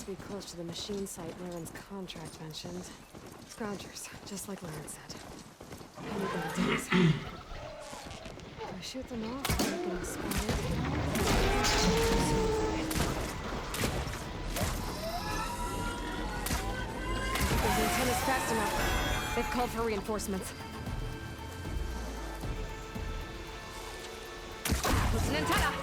be close to the machine site Laren's contract mentioned. Scroungers, just like Laren said. I need them to do. Do I shoot them off or make them spotted? The antenna's fast enough. They've called for reinforcements. It's an antenna!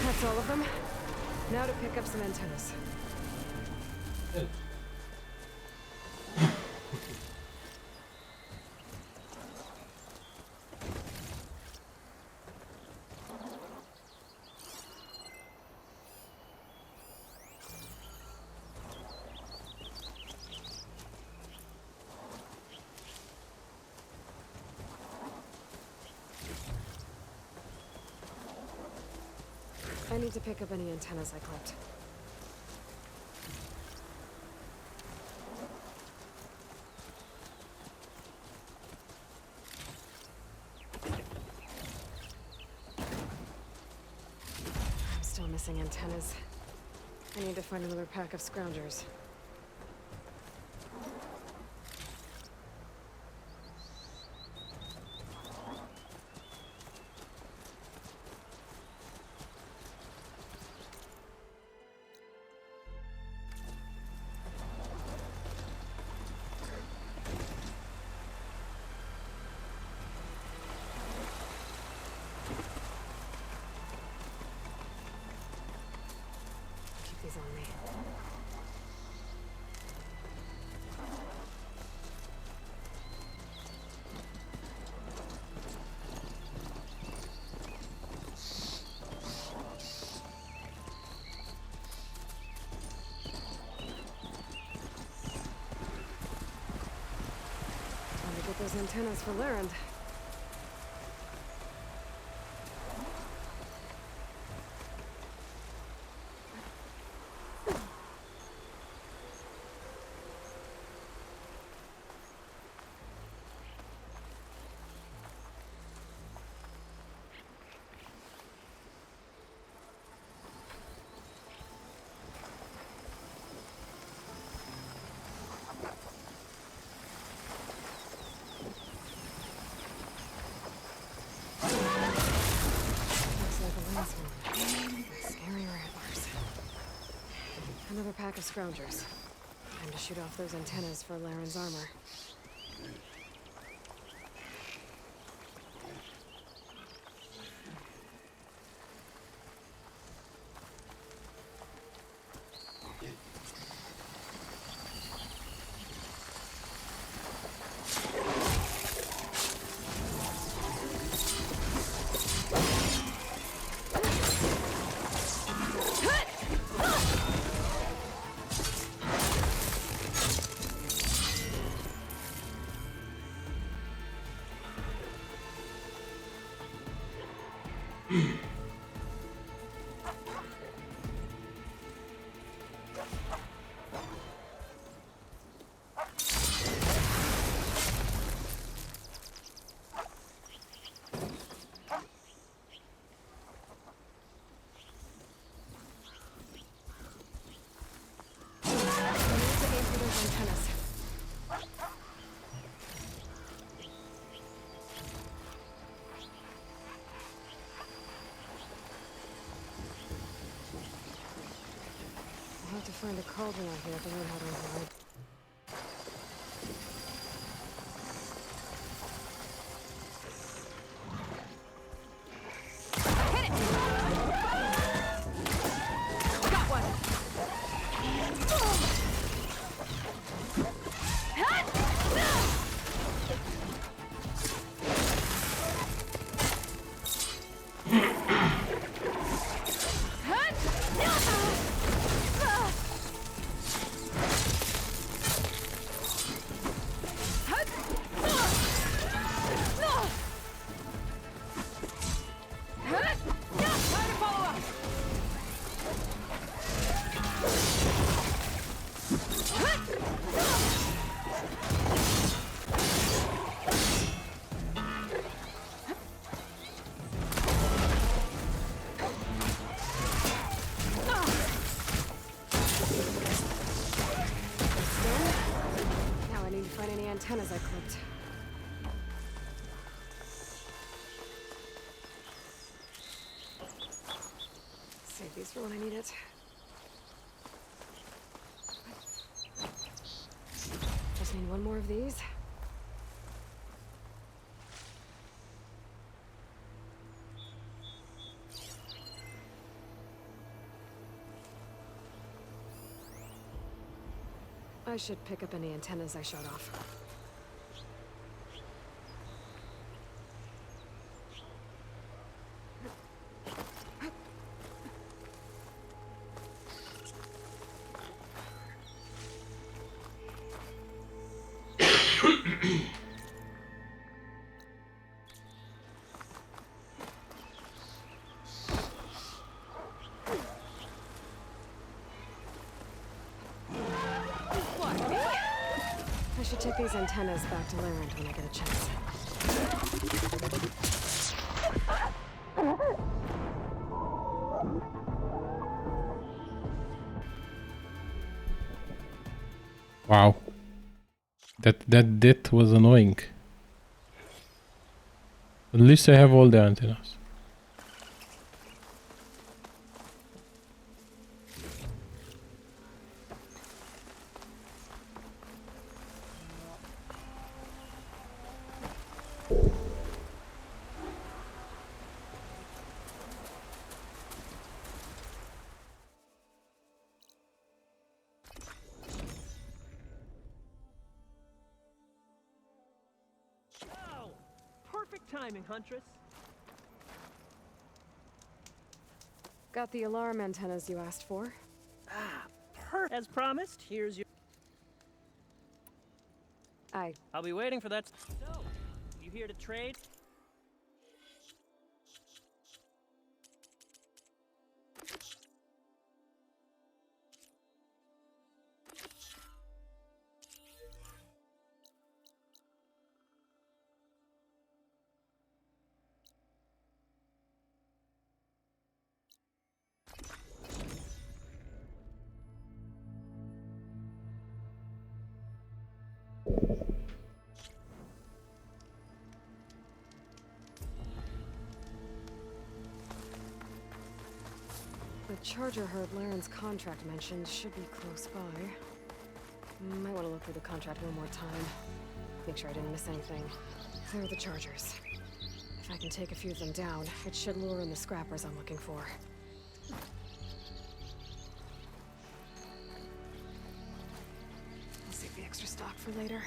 That's all of them. Now to pick up some antennas. I need to pick up any antennas I clipped. I'm still missing antennas. I need to find another pack of scroungers. On me. Time to get those antennas for Laren. Scary rattlers. Another pack of scroungers. Time to shoot off those antennas for Laren's armor. I'll have to find a cauldron out here to learn how to avoid. antennas I clipped. Save these for when I need it. Just need one more of these. I should pick up any antennas I showed off. I should take these antennas back to Laramie when I get a chance. Wow. That was annoying. At least I have all the antennas. Oh, perfect timing, Huntress. Got the alarm antennas you asked for. Ah, as promised, here's your... I'll be waiting for that. So, you here to trade? The charger herd Laren's contract mentioned should be close by. Might want to look through the contract one more time. Make sure I didn't miss anything. There are the chargers. If I can take a few of them down, it should lure in the scrappers I'm looking for. I'll save the extra stock for later.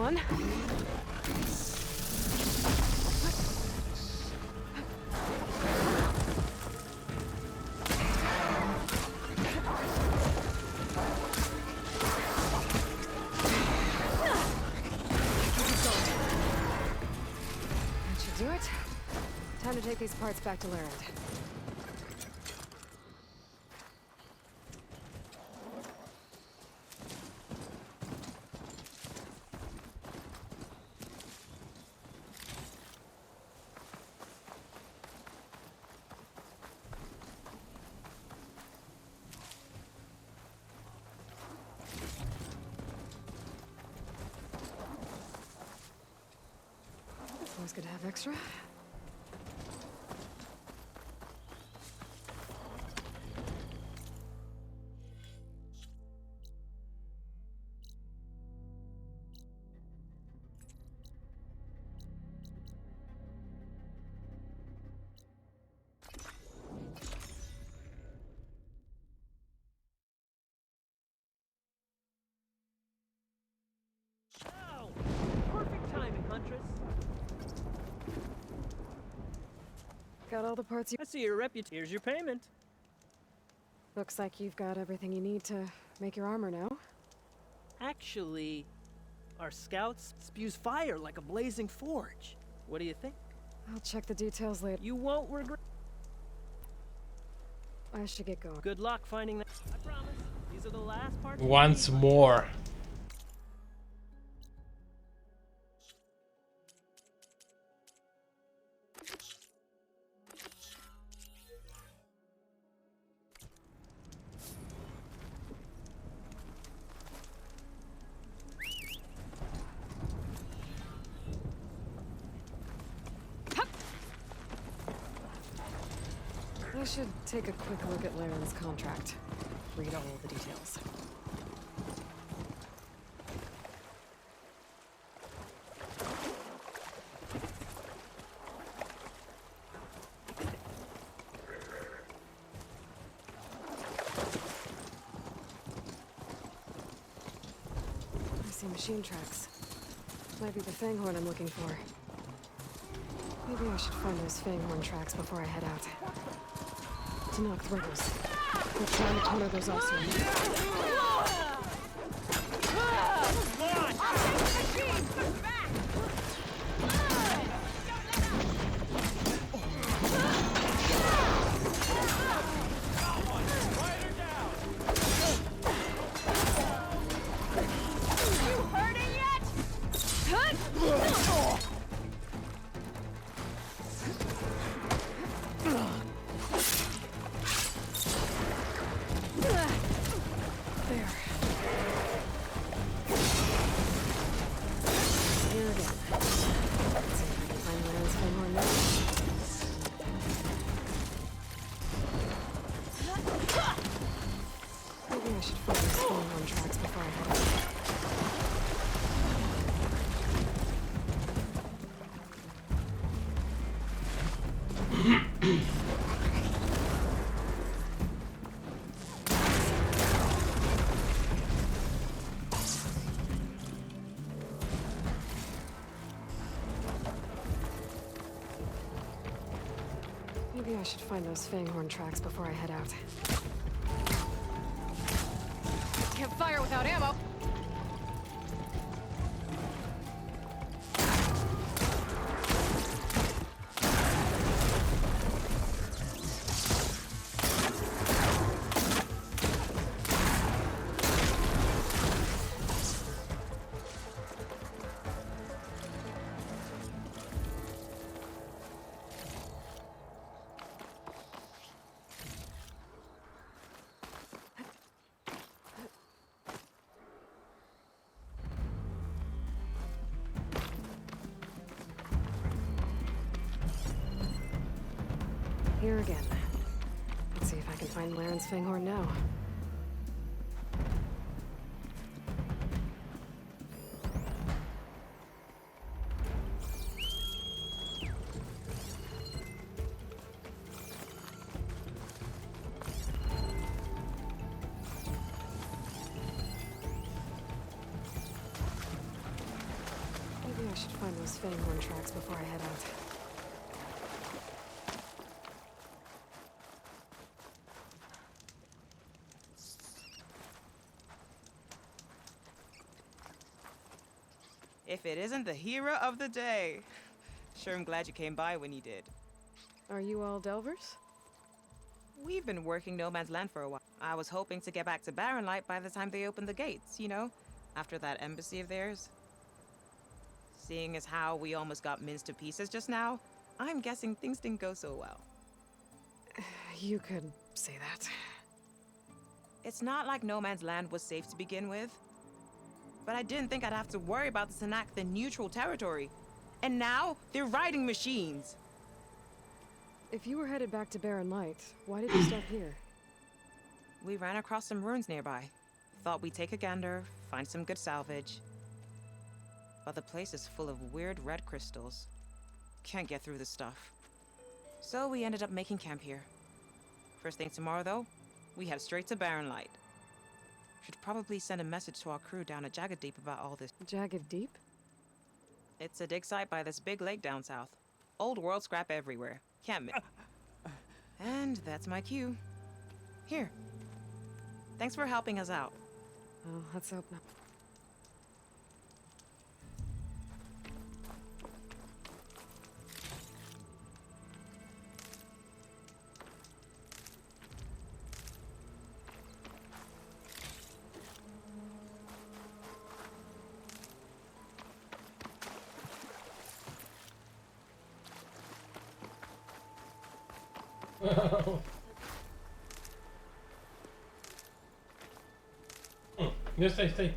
one. That should do it. Time to take these parts back to Larend. Always good to have extra. Oh, perfect timing, Huntress. Got all the parts you... I see your reputation. Here's your payment. Looks like you've got everything you need to make your armor now. Actually, our scouts spews fire like a blazing forge. What do you think? I'll check the details later. You won't regret. I should get going. Good luck finding that. I promise. These are the last parts. Once more. I should take a quick look at Larend's contract. Read all of the details. I see machine tracks. Might be the Fanghorn I'm looking for. Maybe I should find those Fanghorn tracks before I head out. To knock through those. We'll try and corner those off soon. Maybe I should find those Fanghorn tracks before I head out. Can't fire without ammo! Here again. Let's see if I can find Larend's Fanghorn now. those Fanghorn tracks before I head out. If it isn't the hero of the day. Sure, I'm glad you came by when you did. Are you all Delvers? We've been working No Man's Land for a while. I was hoping to get back to Barren Light by the time they opened the gates, you know? After that embassy of theirs. Seeing as how we almost got minced to pieces just now, I'm guessing things didn't go so well. You could say that. It's not like No Man's Land was safe to begin with. But I didn't think I'd have to worry about this enact the neutral territory. And now, they're riding machines. If you were headed back to Barren Light, why did you start here? We ran across some ruins nearby. Thought we'd take a gander, find some good salvage. But the place is full of weird red crystals. Can't get through the stuff. So we ended up making camp here. First thing tomorrow, though, we head straight to Barren Light. Should probably send a message to our crew down at Jagged Deep about all this. Jagged Deep? It's a dig site by this big lake down south. Old world scrap everywhere. Can't miss. And that's my cue. Here. Thanks for helping us out. Well, let's hope not. Yeah, stay.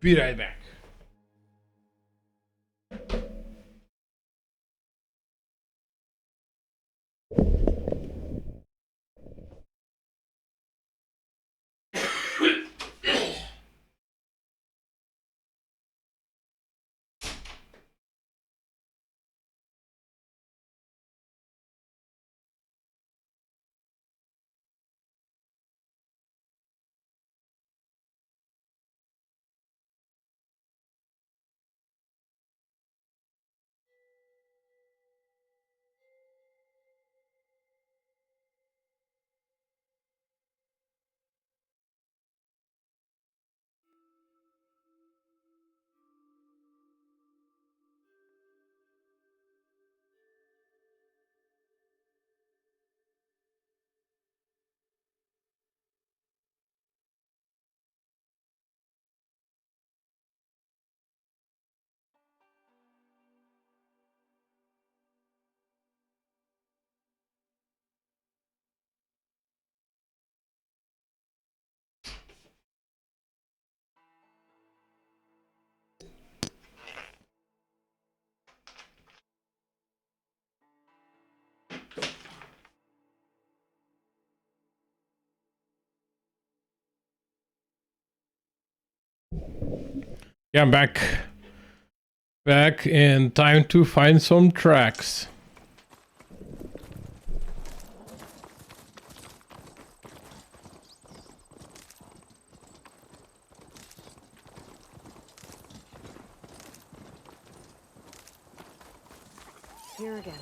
Be right back. Yeah, I'm back. Back and time to find some tracks. Here again.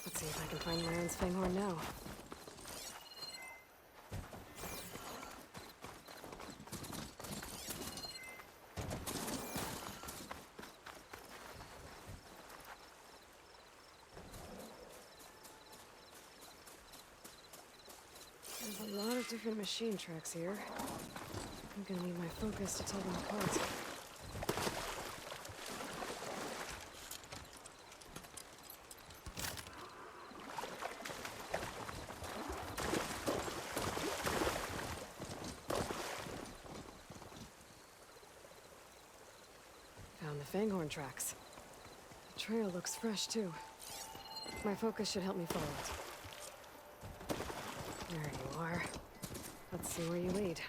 Let's see if I can find Laren's Fanghorn now. There's a lot of different machine tracks here. I'm gonna need my focus to tell them apart. Found the Fanghorn tracks. The trail looks fresh, too. My focus should help me follow it. There you are. Let's see where you lead.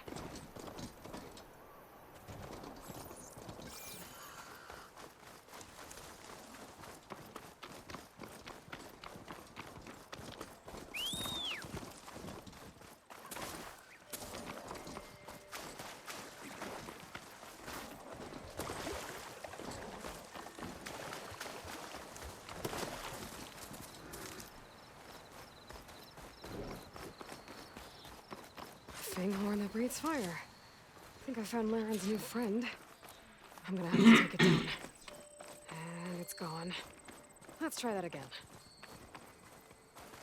Fanghorn that breathes fire. I think I found Laren's new friend. I'm gonna have to take it down. And it's gone. Let's try that again.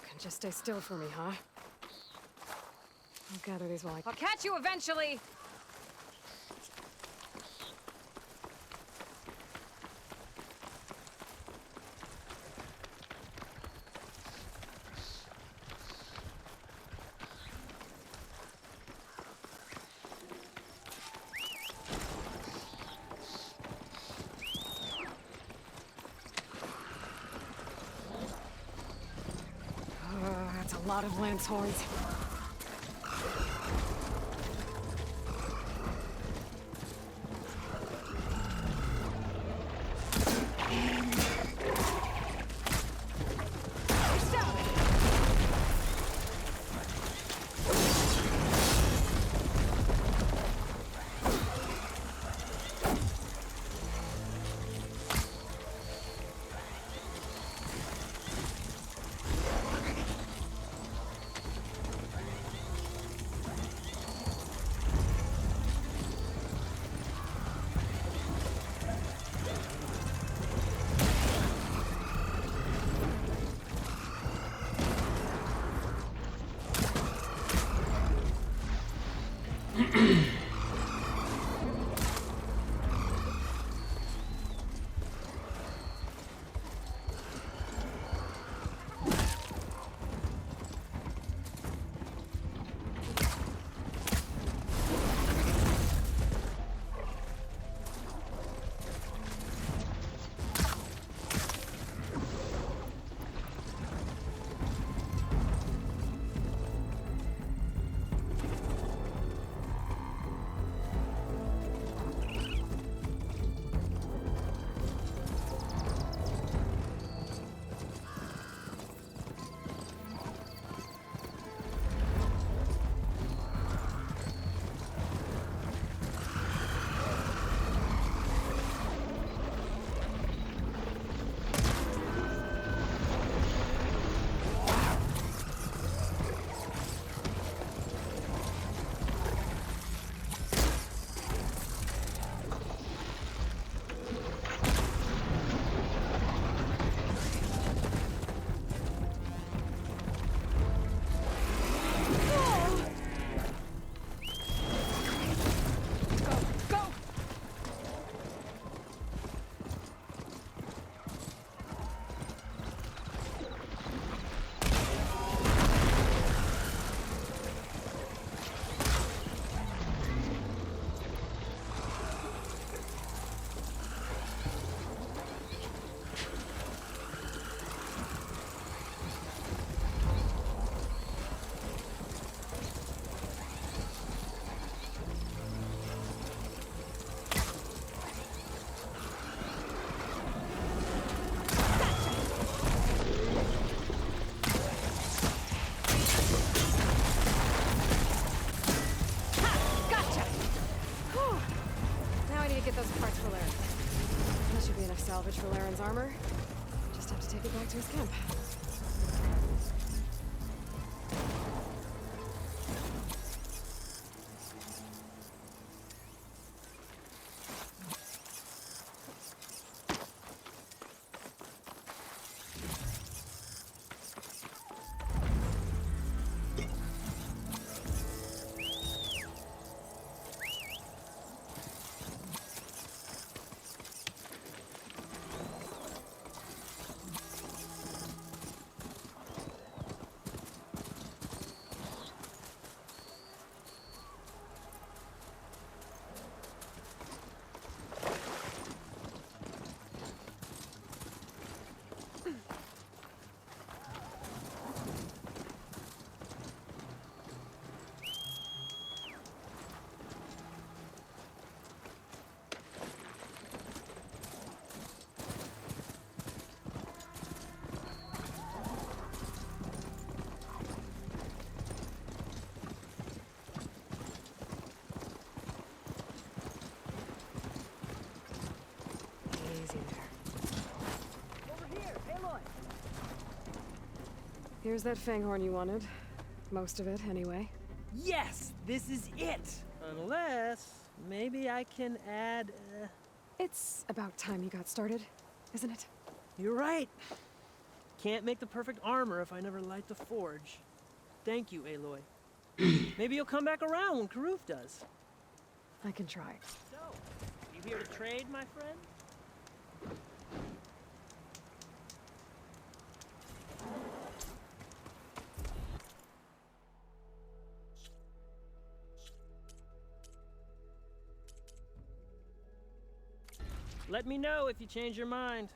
Can just stay still for me, huh? I'll gather these while I'll catch you eventually! That's a lot of lance horns. Salvage for Laren's armor. Just have to take it back to his camp. Here's that fanghorn you wanted. Most of it, anyway. Yes, this is it. Unless maybe I can add. It's about time you got started, isn't it? You're right. Can't make the perfect armor if I never light the forge. Thank you, Aloy. Maybe you'll come back around when Karuf does. I can try. So, you here to trade, my friend? Let me know if you change your mind.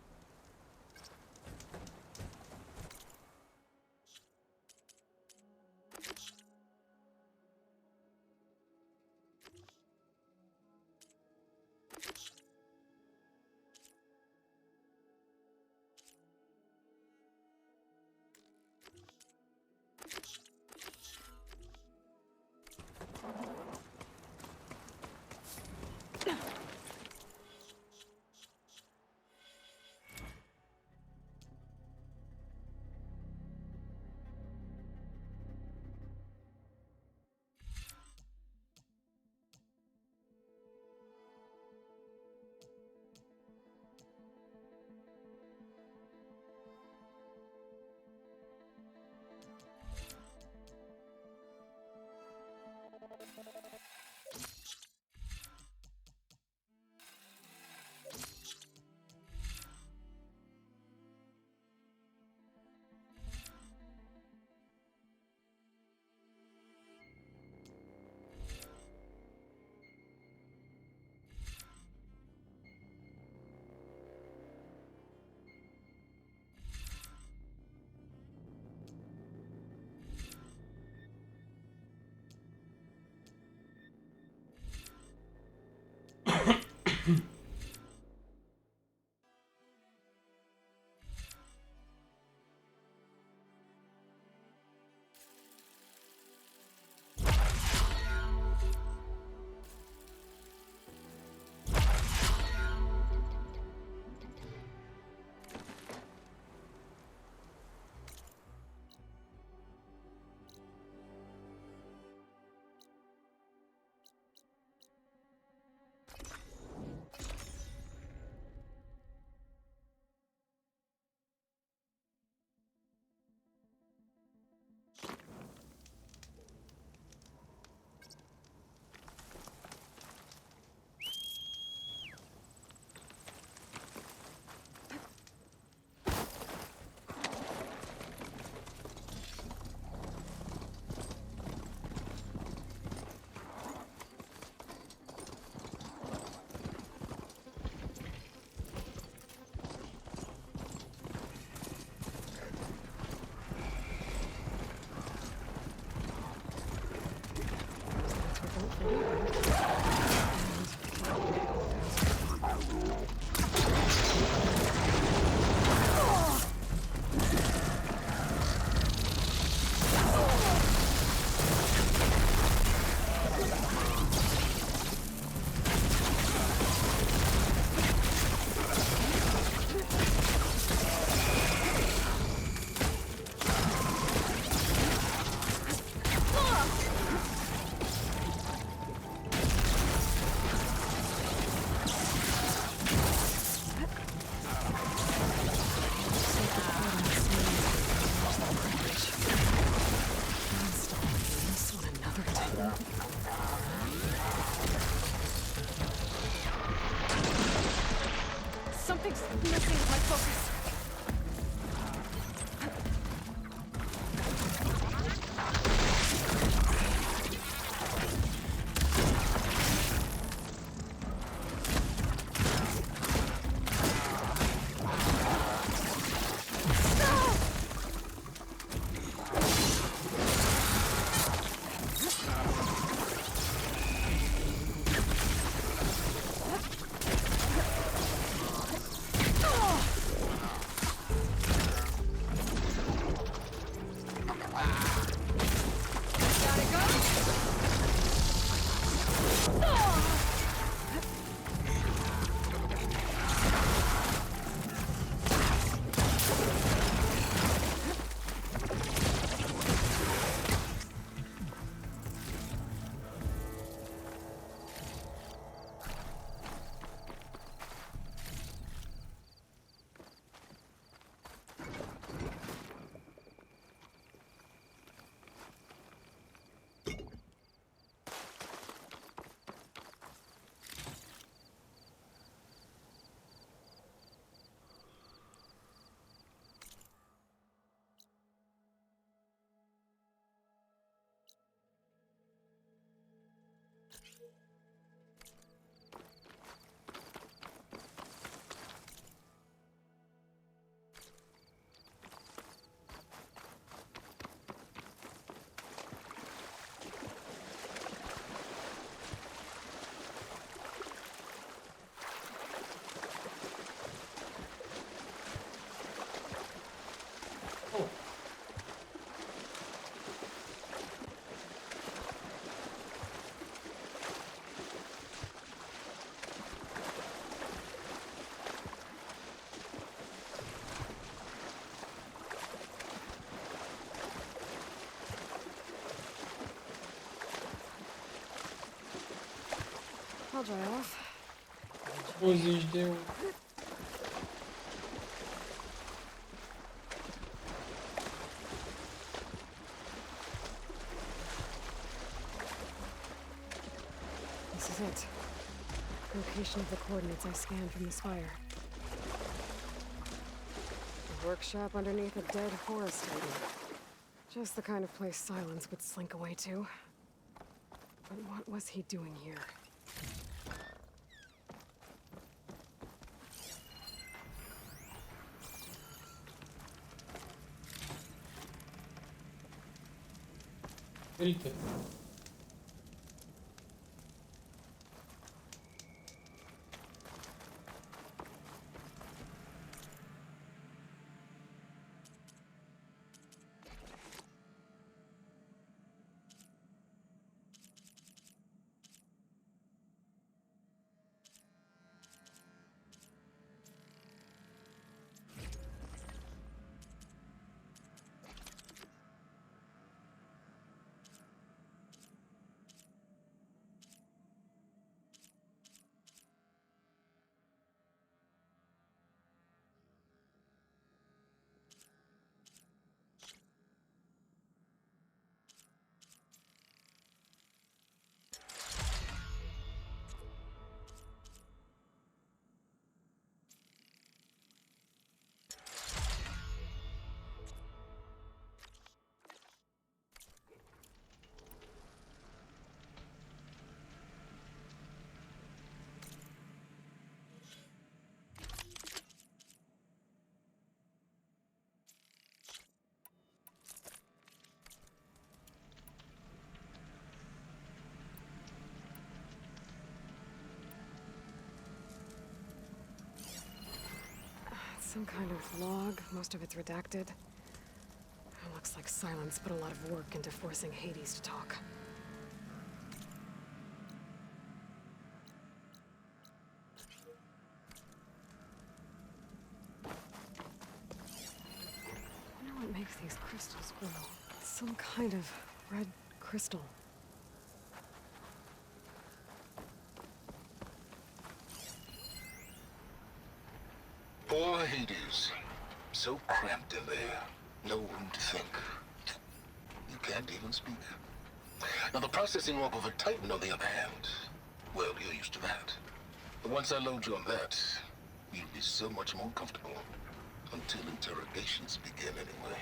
Something's missing with my focus. I'll dry off. Coisas deu. This is it. Location of the coordinates I scanned from the spire. A workshop underneath a dead forest titan. Just the kind of place Silence would slink away to. But what was he doing here? Eita. Some kind of log, most of it's redacted. Looks like Silence put a lot of work into forcing Hades to talk. I wonder what makes these crystals glow. Some kind of red crystal. Poor Hades. So cramped in there. No room to think. You can't even speak. Now the processing orb of a Titan, on the other hand, well, you're used to that. But once I load you on that, you'll be so much more comfortable. Until interrogations begin anyway.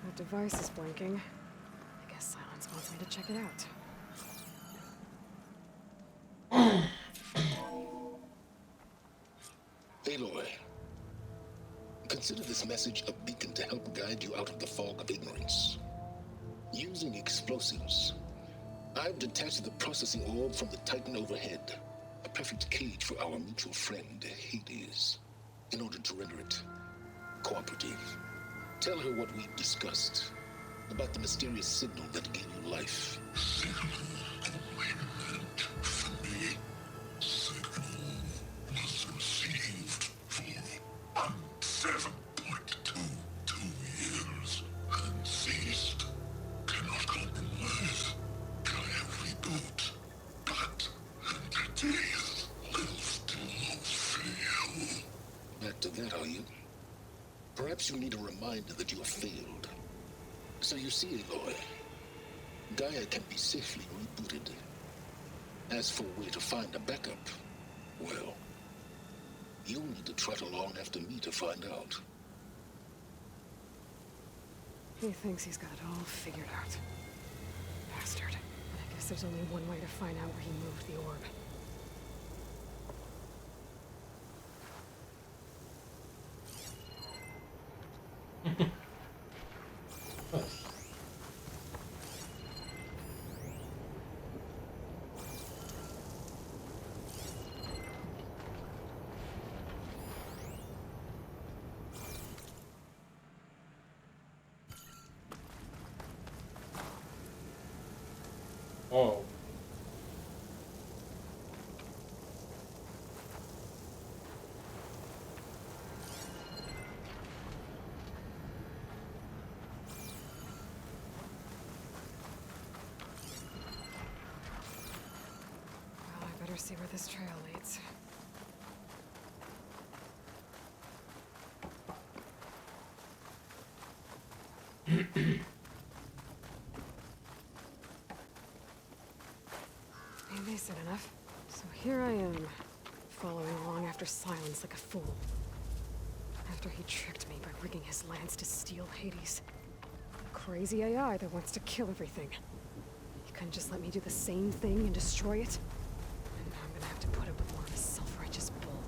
That device is blinking. I guess Silence wants me to check it out. Aloy, consider this message a beacon to help guide you out of the fog of ignorance. Using explosives, I've detached the processing orb from the Titan overhead, a perfect cage for our mutual friend, Hades, in order to render it cooperative. Tell her what we discussed about the mysterious signal that gave you life. Signal only meant for me. Signal was received for 7.22 years and ceased. Cannot compromise. Gaia reboot. But entities will still fail. Back to that, are you? Perhaps you need a reminder that you have failed. So you see, Aloy, Gaia can be safely rebooted. As for where to find a backup, well, you'll need to trot along after me to find out. He thinks he's got it all figured out. Bastard. But I guess there's only one way to find out where he moved the orb. see where this trail leads. Maybe said enough. So here I am, following along after Silence like a fool. After he tricked me by rigging his lance to steal Hades. Crazy AI that wants to kill everything. He couldn't just let me do the same thing and destroy it? And now I'm gonna have to put up with more of his self-righteous bull.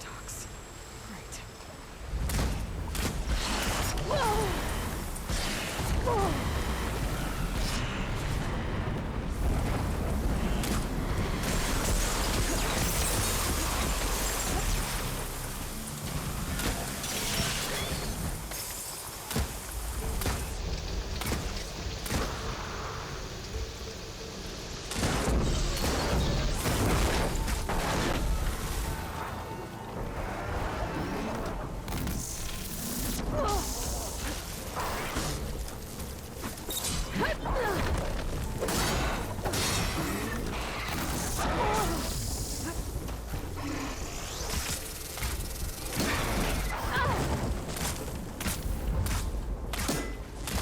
Talks. Right.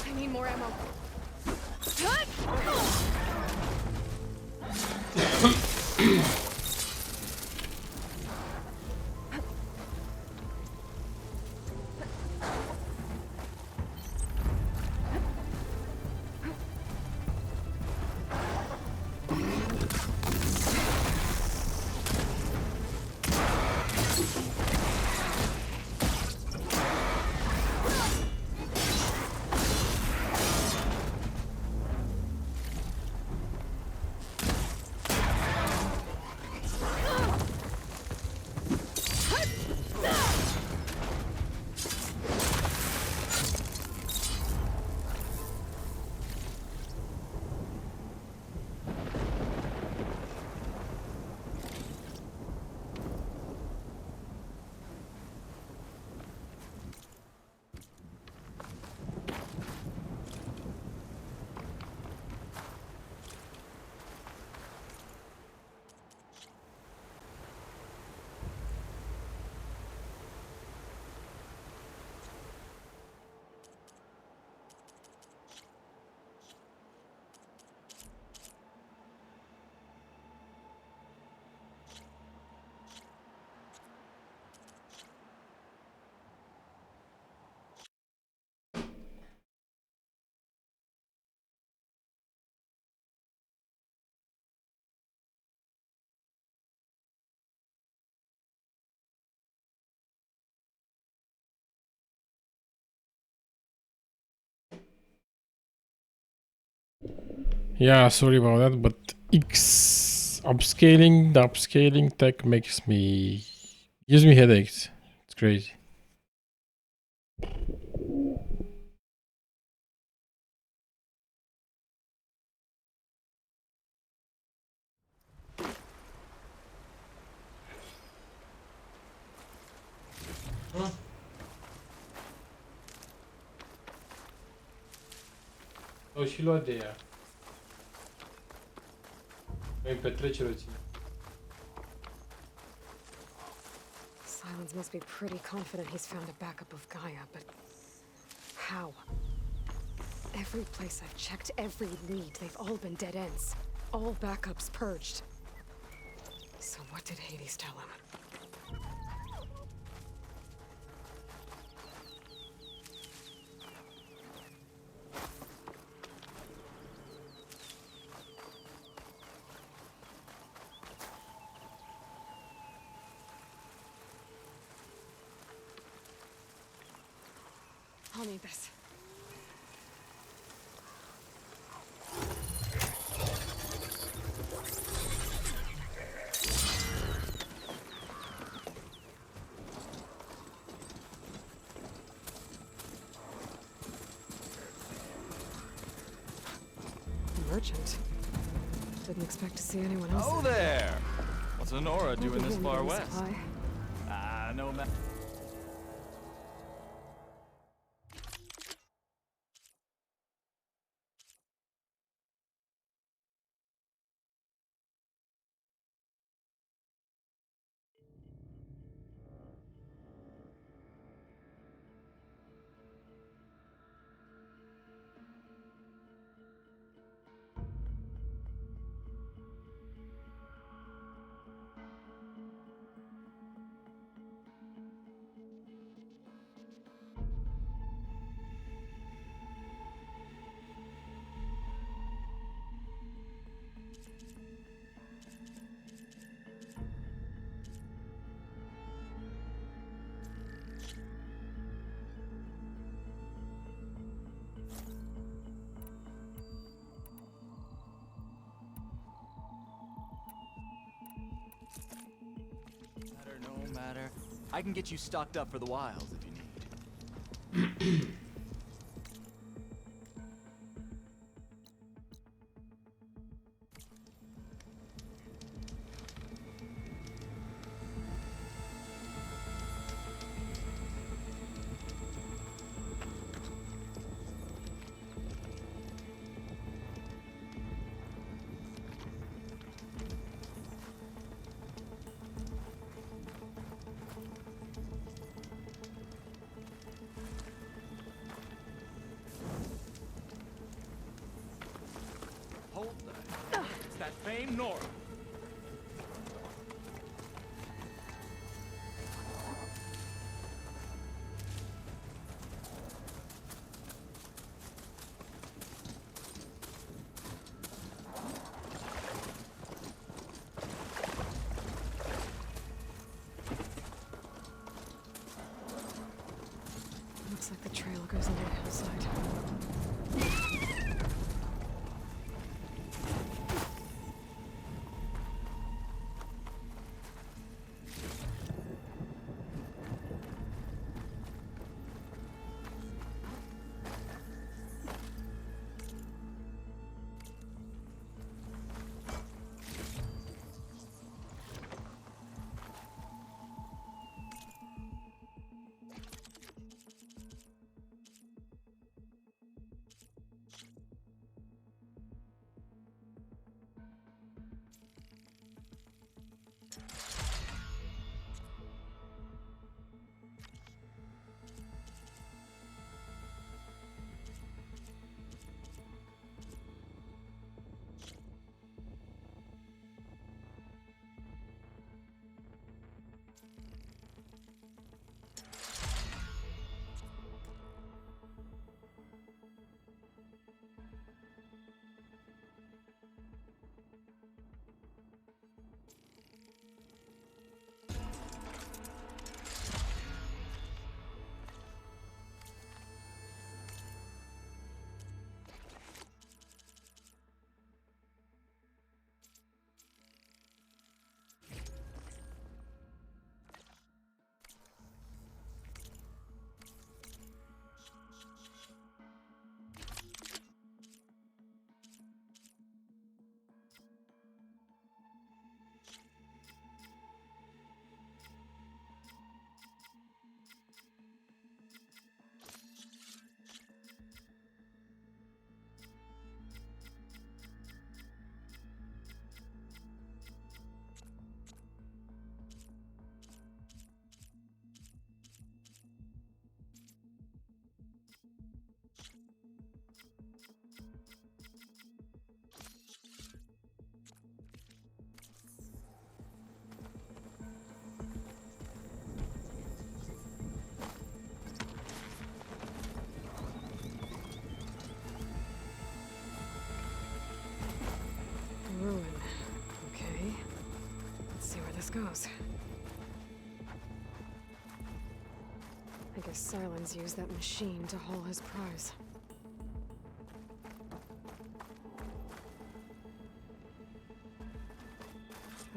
I need more ammo. Yeah, sorry about that, but the upscaling tech gives me headaches. It's crazy. O și lua de ea. Noi petrecere o ține. Silence must be pretty confident he's found a backup of Gaia, but how? Every place I've checked, every lead, they've all been dead ends. All backups purged. So what did Hades tell him? I'll need this. Merchant. Didn't expect to see anyone else. Oh there! What's Honora doing this Hoping far he'll need a west? supply. No matter. No matter. I can get you stocked up for the wilds if you need. Hold that. It's that famed Nora. Looks like the trail goes over the hillside. Ruin. Okay. Let's see where this goes. I guess guess Silence used that machine to haul his prize.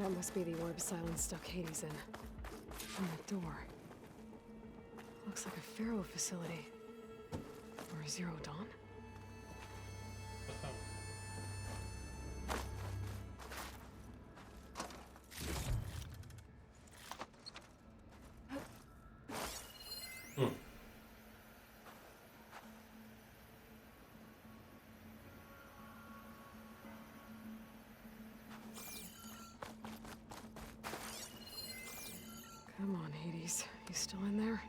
That must be the orb Silence stuck Hades in. And the door. Looks like a Pharaoh facility. Or Zero Dawn? Come on, Hades. You still in there?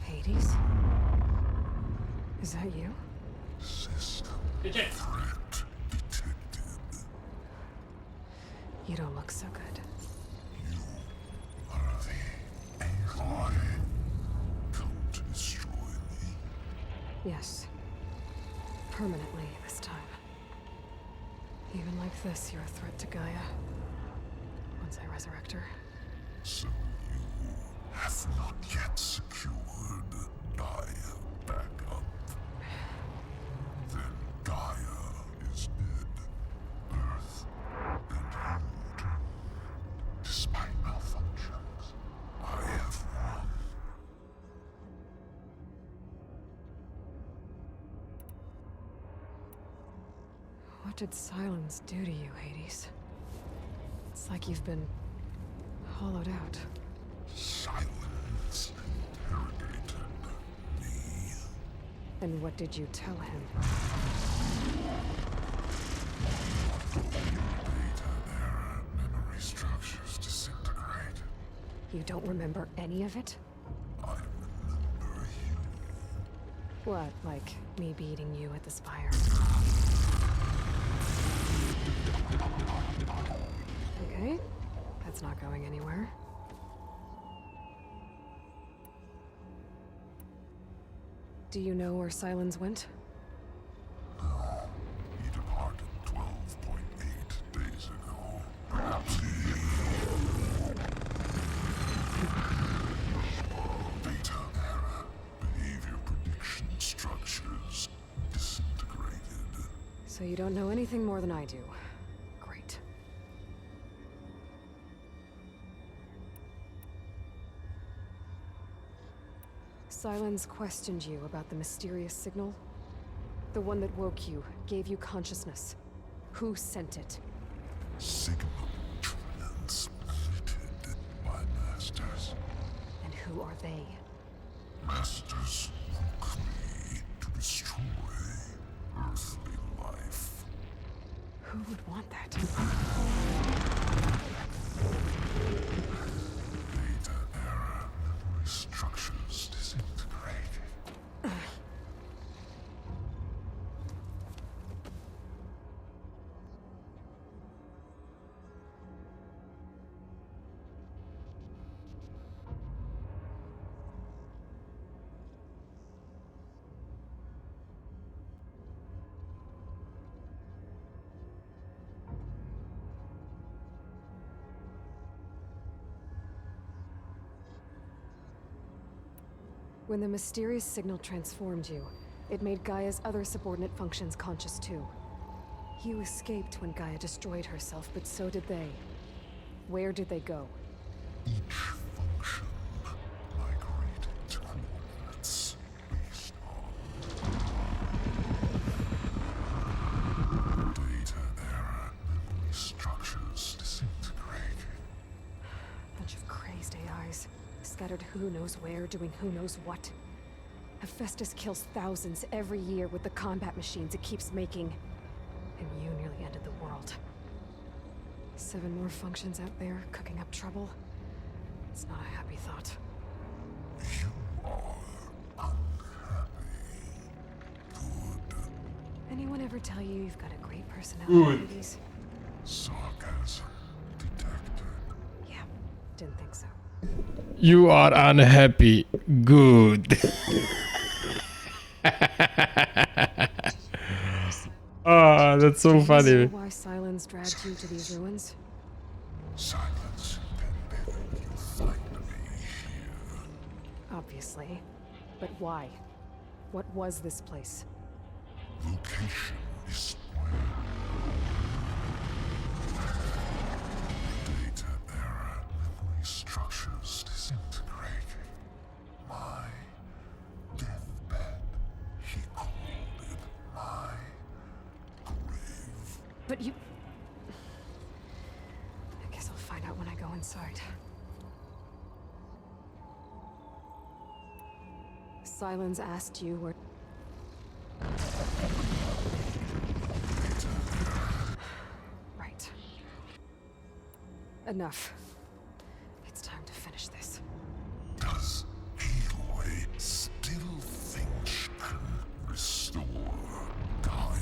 Hades? Is that you? System Good check. threat detected. You don't look so good. You are the Aloy. Come to destroy me. Yes. Permanently this time. Even like this, you're a threat to Gaia. Once I resurrect her. So you have not yet secured Gaia back up. Then Gaia is dead. Earth and you too. Despite malfunctions, I have won. What did Silence do to you, Hades? It's like you've been hollowed out. Silence interrogated me. And what did you tell him? Data era memory structures disintegrate. You don't remember any of it? I remember you. What, like me beating you at the spire? Okay, that's not going anywhere. Do you know where Silence went? No, he departed 12.8 days ago. Perhaps he... Data era. Behavior prediction structures disintegrated. So you don't know anything more than I do. Great. Silence questioned you about the mysterious signal? The one that woke you, gave you consciousness. Who sent it? Signal transmitted by masters. And who are they? Masters woke me to destroy earthly life. Who would want that? Data era memory structures disintegrated. When the mysterious signal transformed you, it made Gaia's other subordinate functions conscious too. You escaped when Gaia destroyed herself, but so did they. Where did they go? Each function migrated to coordinates based on data era memory structures disintegrated. Bunch of crazed AIs, scattered who knows where, doing who knows what. Hephaestus kills thousands every year with the combat machines it keeps making. And you nearly ended the world. 7 more functions out there, cooking up trouble. That's not a happy thought. You are unhappy. Good. Anyone ever tell you you've got a great personality, Hades? Sarcasm detected. Yeah, didn't think so. You are unhappy. Good. Ah, that's so Do you know funny. why Silence dragged you to these ruins? Silence impending. You find me here. Obviously. But why? What was this place? Location is spoiled. Data error. Memory structures disintegrating. My deathbed. He called it my grave. But you... I guess I'll find out when I go inside. Silence asked you where... Right. Enough. It's time to finish this. Does Aloy still think she can restore Gaia?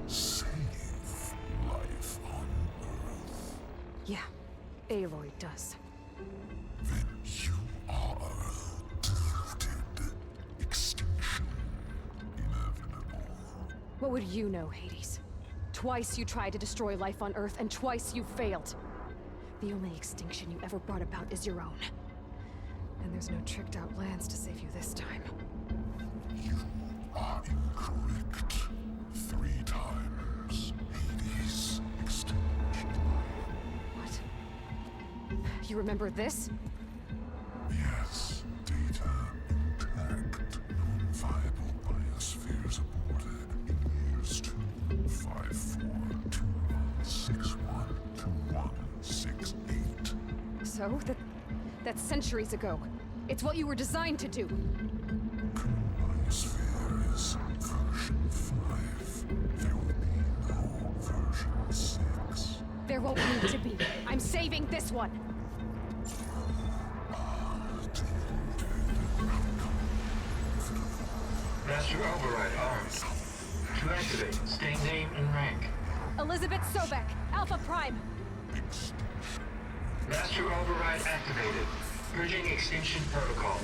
Save life on Earth? Yeah, Aloy does. Then you are deluded. Extinction inevitable. What would you know, Hades? Twice you tried to destroy life on Earth, and twice you failed. The only extinction you ever brought about is your own. And there's no tricked-out lands to save you this time. You are incorrect. 3 times. Hades extinguished. What? You remember this? Yes, data intact. Non-viable biospheres aborted in years 254, 2161, 2168. So? That's centuries ago. It's what you were designed to do. Current biosphere is version 5. There will be no version 6. There won't need to be. I'm saving this one. Master override armed. To activate, state name and rank. Elizabeth Sobek, Alpha Prime. Master override activated. Purging extinction protocol.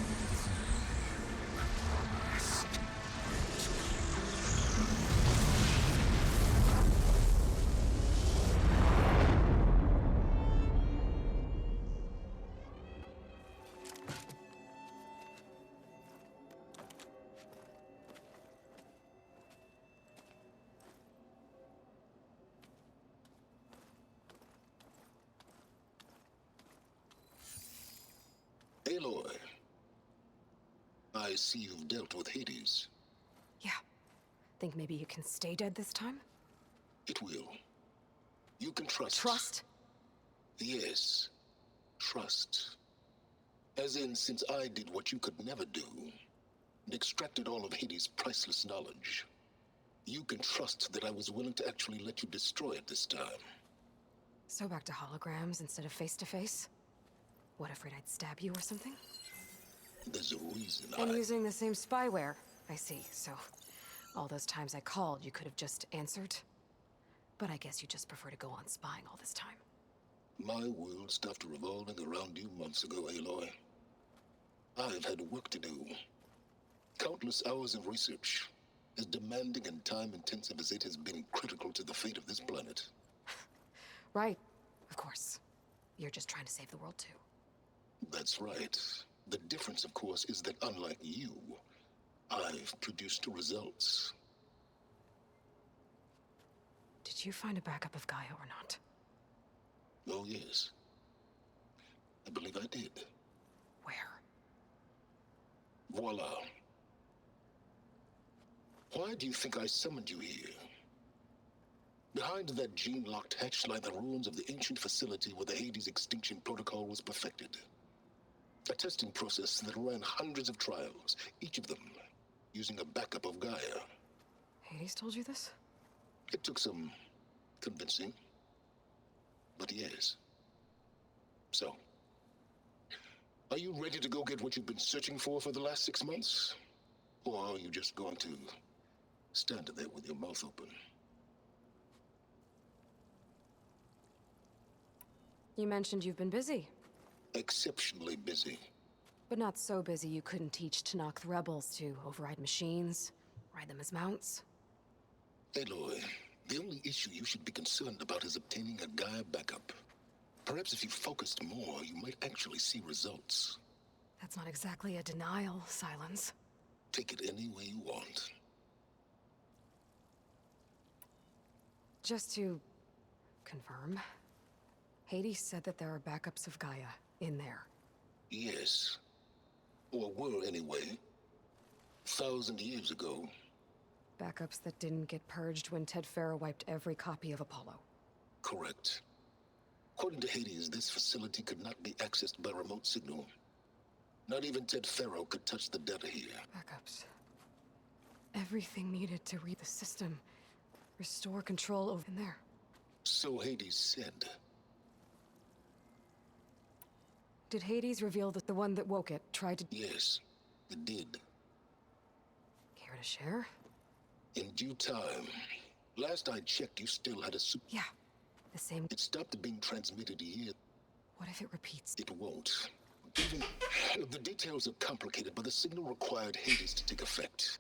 Aloy, I see you've dealt with Hades. Yeah. Think maybe you can stay dead this time? It will. You can trust. Trust? Yes. Trust. As in, since I did what you could never do, and extracted all of Hades' priceless knowledge, you can trust that I was willing to actually let you destroy it this time. So back to holograms instead of face-to-face? What, afraid I'd stab you or something? There's a reason And using the same spyware. I see, so... all those times I called, you could have just answered? But I guess you just prefer to go on spying all this time. My world stopped revolving around you months ago, Aloy. I've had work to do. Countless hours of research, as demanding and time-intensive as it has been critical to the fate of this planet. Right, of course. You're just trying to save the world, too. That's right. The difference, of course, is that unlike you, I've produced results. Did you find a backup of Gaia or not? Oh, yes. I believe I did. Where? Voila. Why do you think I summoned you here? Behind that gene-locked hatch lie the ruins of the ancient facility where the Hades extinction protocol was perfected. A testing process that ran hundreds of trials, each of them using a backup of Gaia. Hades told you this? It took some convincing, but yes. So, Are you ready to go get what you've been searching for the last 6 months? Or are you just going to stand there with your mouth open? You mentioned you've been busy, Exceptionally busy. but not so busy you couldn't teach Tanakh the rebels to override machines, ride them as mounts. Aloy, the only issue you should be concerned about is obtaining a Gaia backup. Perhaps if you focused more, you might actually see results. That's not exactly a denial, Silence. Take it any way you want. Just to confirm, Hades said that there are backups of Gaia in there. Yes. Or were anyway. 1,000 years ago. Backups that didn't get purged when Ted Farrow wiped every copy of Apollo. Correct. According to Hades, this facility could not be accessed by remote signal. Not even Ted Farrow could touch the data here. Backups. Everything needed to read the system. Restore control over in there. So Hades said. Did Hades reveal that the one that woke it tried to... Yes, it did. Care to share? In due time. Last I checked, you still had a super... Yeah. The same... It stopped being transmitted a year. What if it repeats? It won't. Even... The details are complicated, but the signal required Hades to take effect.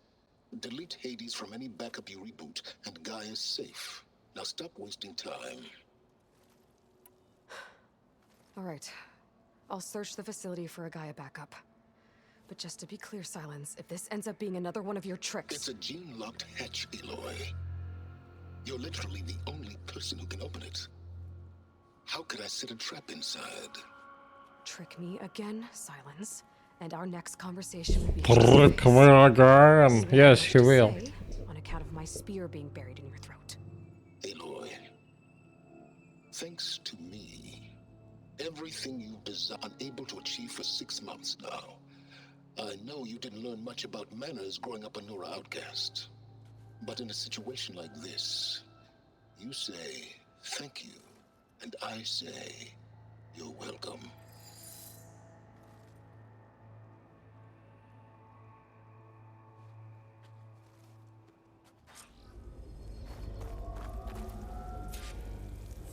Delete Hades from any backup you reboot, and Gaia's safe. Now stop wasting time. All right. I'll search the facility for a Gaia backup. But just to be clear, Silence, if this ends up being another one of your tricks... It's a gene-locked hatch, Aloy. You're literally the only person who can open it. How could I set a trap inside? Trick me again, Silence, and our next conversation will be... Come on again. Yes, he will. On account of my spear being buried in your throat. Aloy, thanks to me, everything you've been unable to achieve for 6 months now. I know you didn't learn much about manners growing up a Nora outcast. But in a situation like this, you say thank you, and I say you're welcome.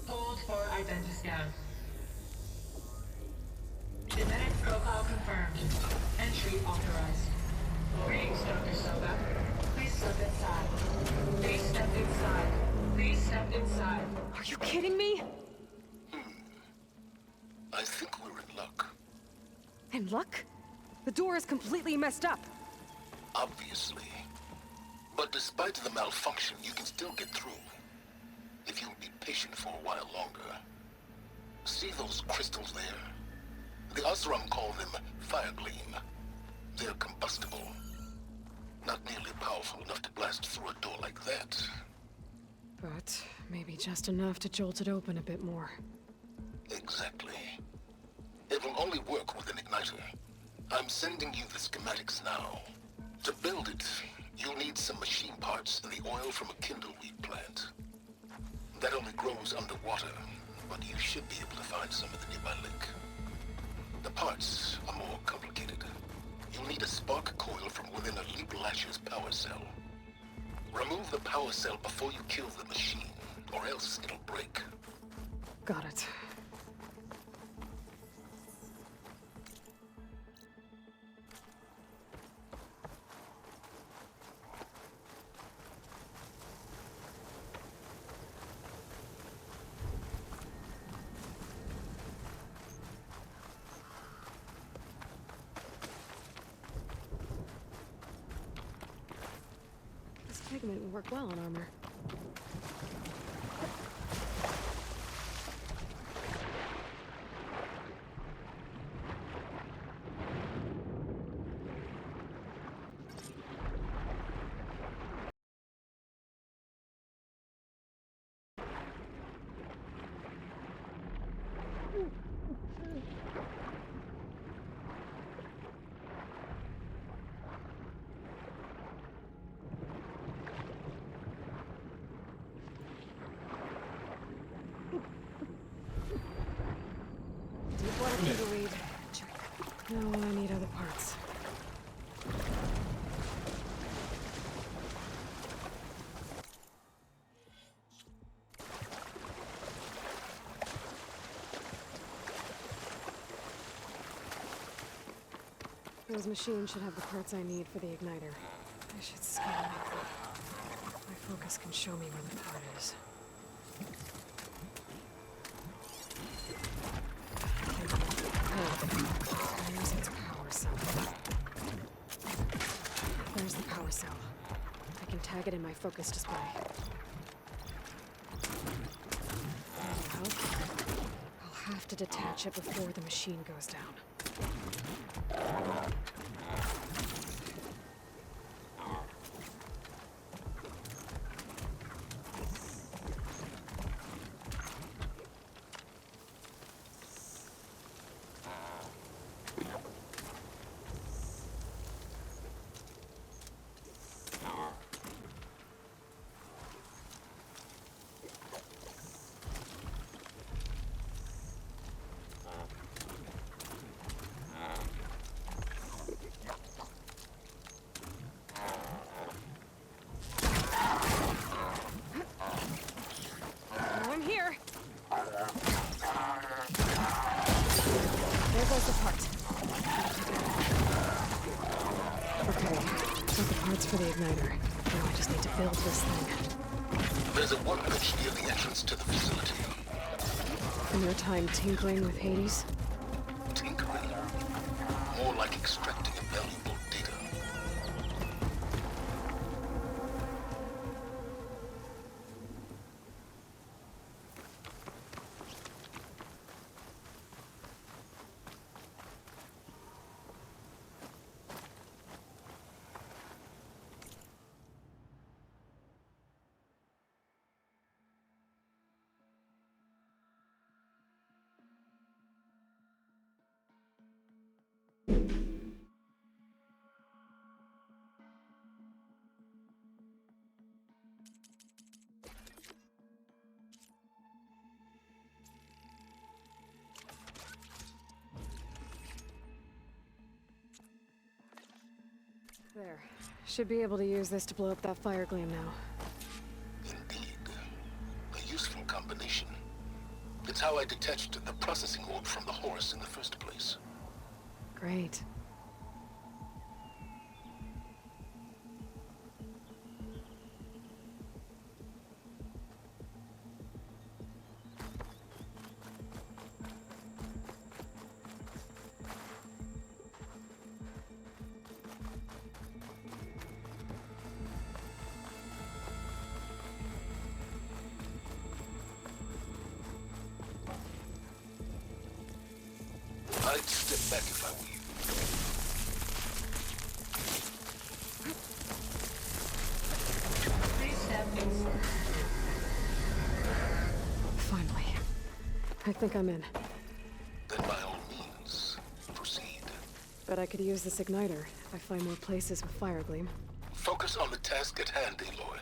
Hold for identiscan. Genetic profile confirmed. Entry authorized. Greetings, Dr. Soba. Please step inside. Please step inside. Please step inside. Are you kidding me? I think we're in luck. In luck? The door is completely messed up. Obviously. But despite the malfunction, you can still get through. If you'll be patient for a while longer. See those crystals there? The Osram call them fire gleam. They're combustible. Not nearly powerful enough to blast through a door like that. But maybe just enough to jolt it open a bit more. Exactly. It will only work with an igniter. I'm sending you the schematics now. To build it, you'll need some machine parts and the oil from a kindleweed plant. That only grows underwater, but you should be able to find some at the nearby lake. The parts are more complicated. You'll need a spark coil from within a Leap Lasher's power cell. Remove the power cell before you kill the machine, or else it'll break. Got it. This pigment would work well on armor. need other parts. Those machines should have the parts I need for the igniter. I should scan them. My focus can show me where the part is. There's its power cell. There's the power cell. I can tag it in my focus display. Well, I'll have to detach it before the machine goes down. I'm here. There goes the part. Okay, got the parts for the igniter. Now I just need to build this thing. There's a workbench near the entrance to the facility. In your time tinkering with Hades? Tinkering? More like extracting valuable data. There. Should be able to use this to blow up that fire gleam now. Indeed. A useful combination. It's how I detached the processing orb from the horse in the first place. Great. I'd step back if I were you. Please step inside. Finally. I think I'm in. Then by all means, proceed. Bet I could use this igniter if I find more places with fire gleam. Focus on the task at hand, Aloy.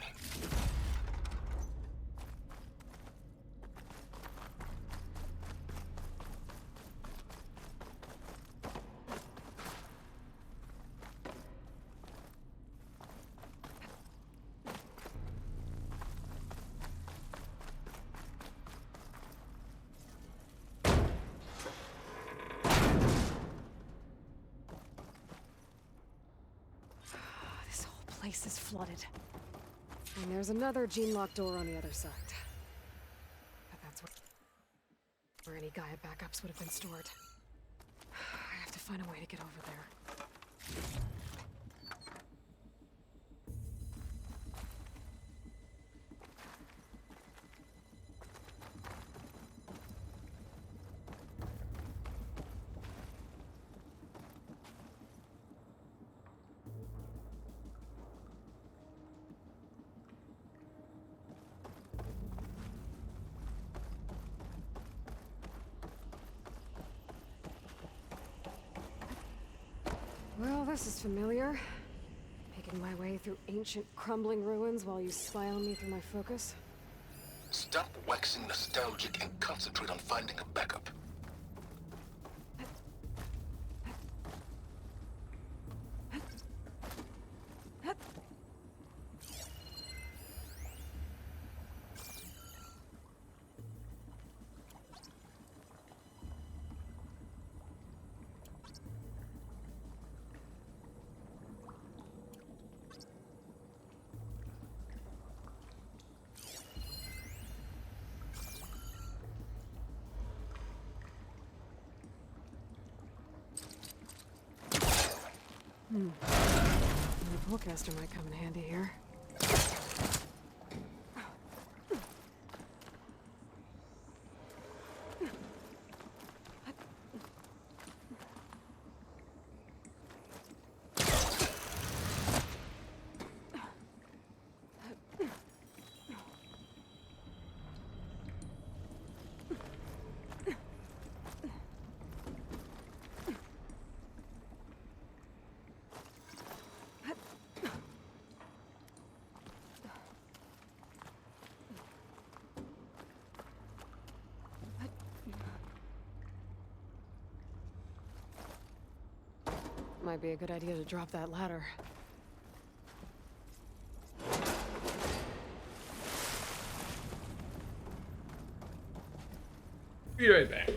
This whole place is flooded. And there's another gene-locked door on the other side. But that's where any Gaia backups would have been stored. I have to find a way to get over there. Well, this is familiar. Making my way through ancient, crumbling ruins while you spy on me through my focus. Stop waxing nostalgic and concentrate on finding a backup. The pullcaster might come in handy here. Might be a good idea to drop that ladder. Be right back.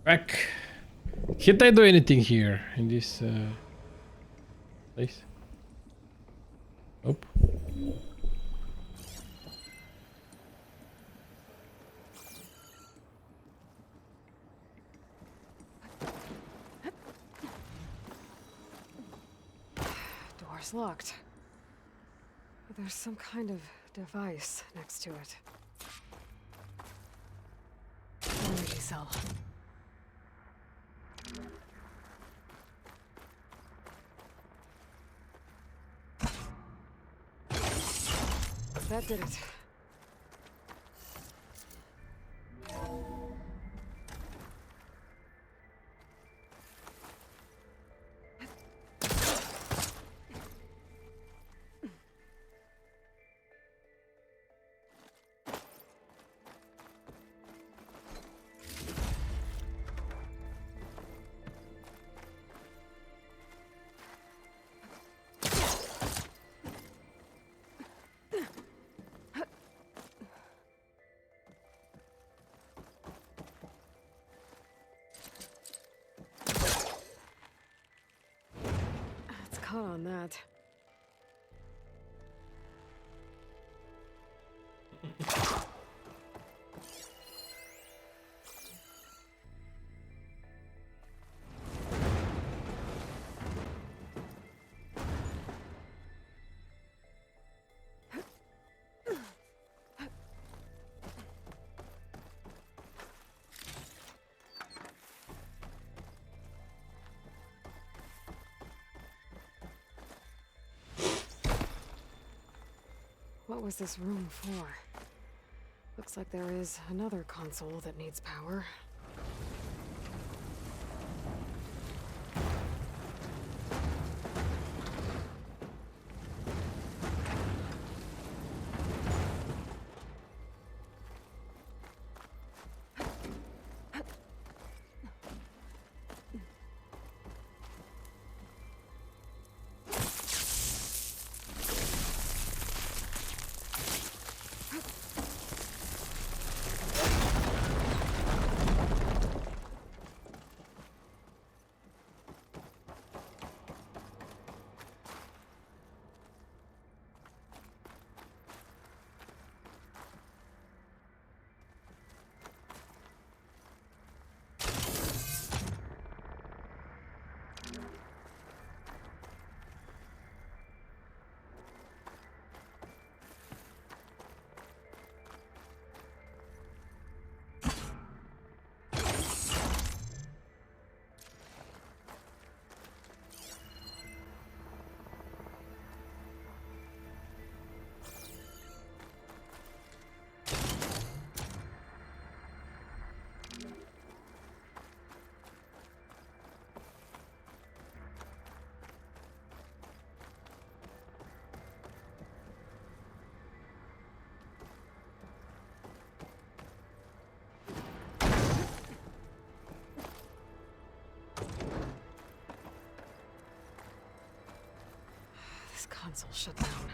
Back. Can't I do anything here in this place? Nope. Door's locked. But there's some kind of device next to it. Energy cell. That did it. It's caught on that. What was this room for? Looks like there is another console that needs power. This console shut down.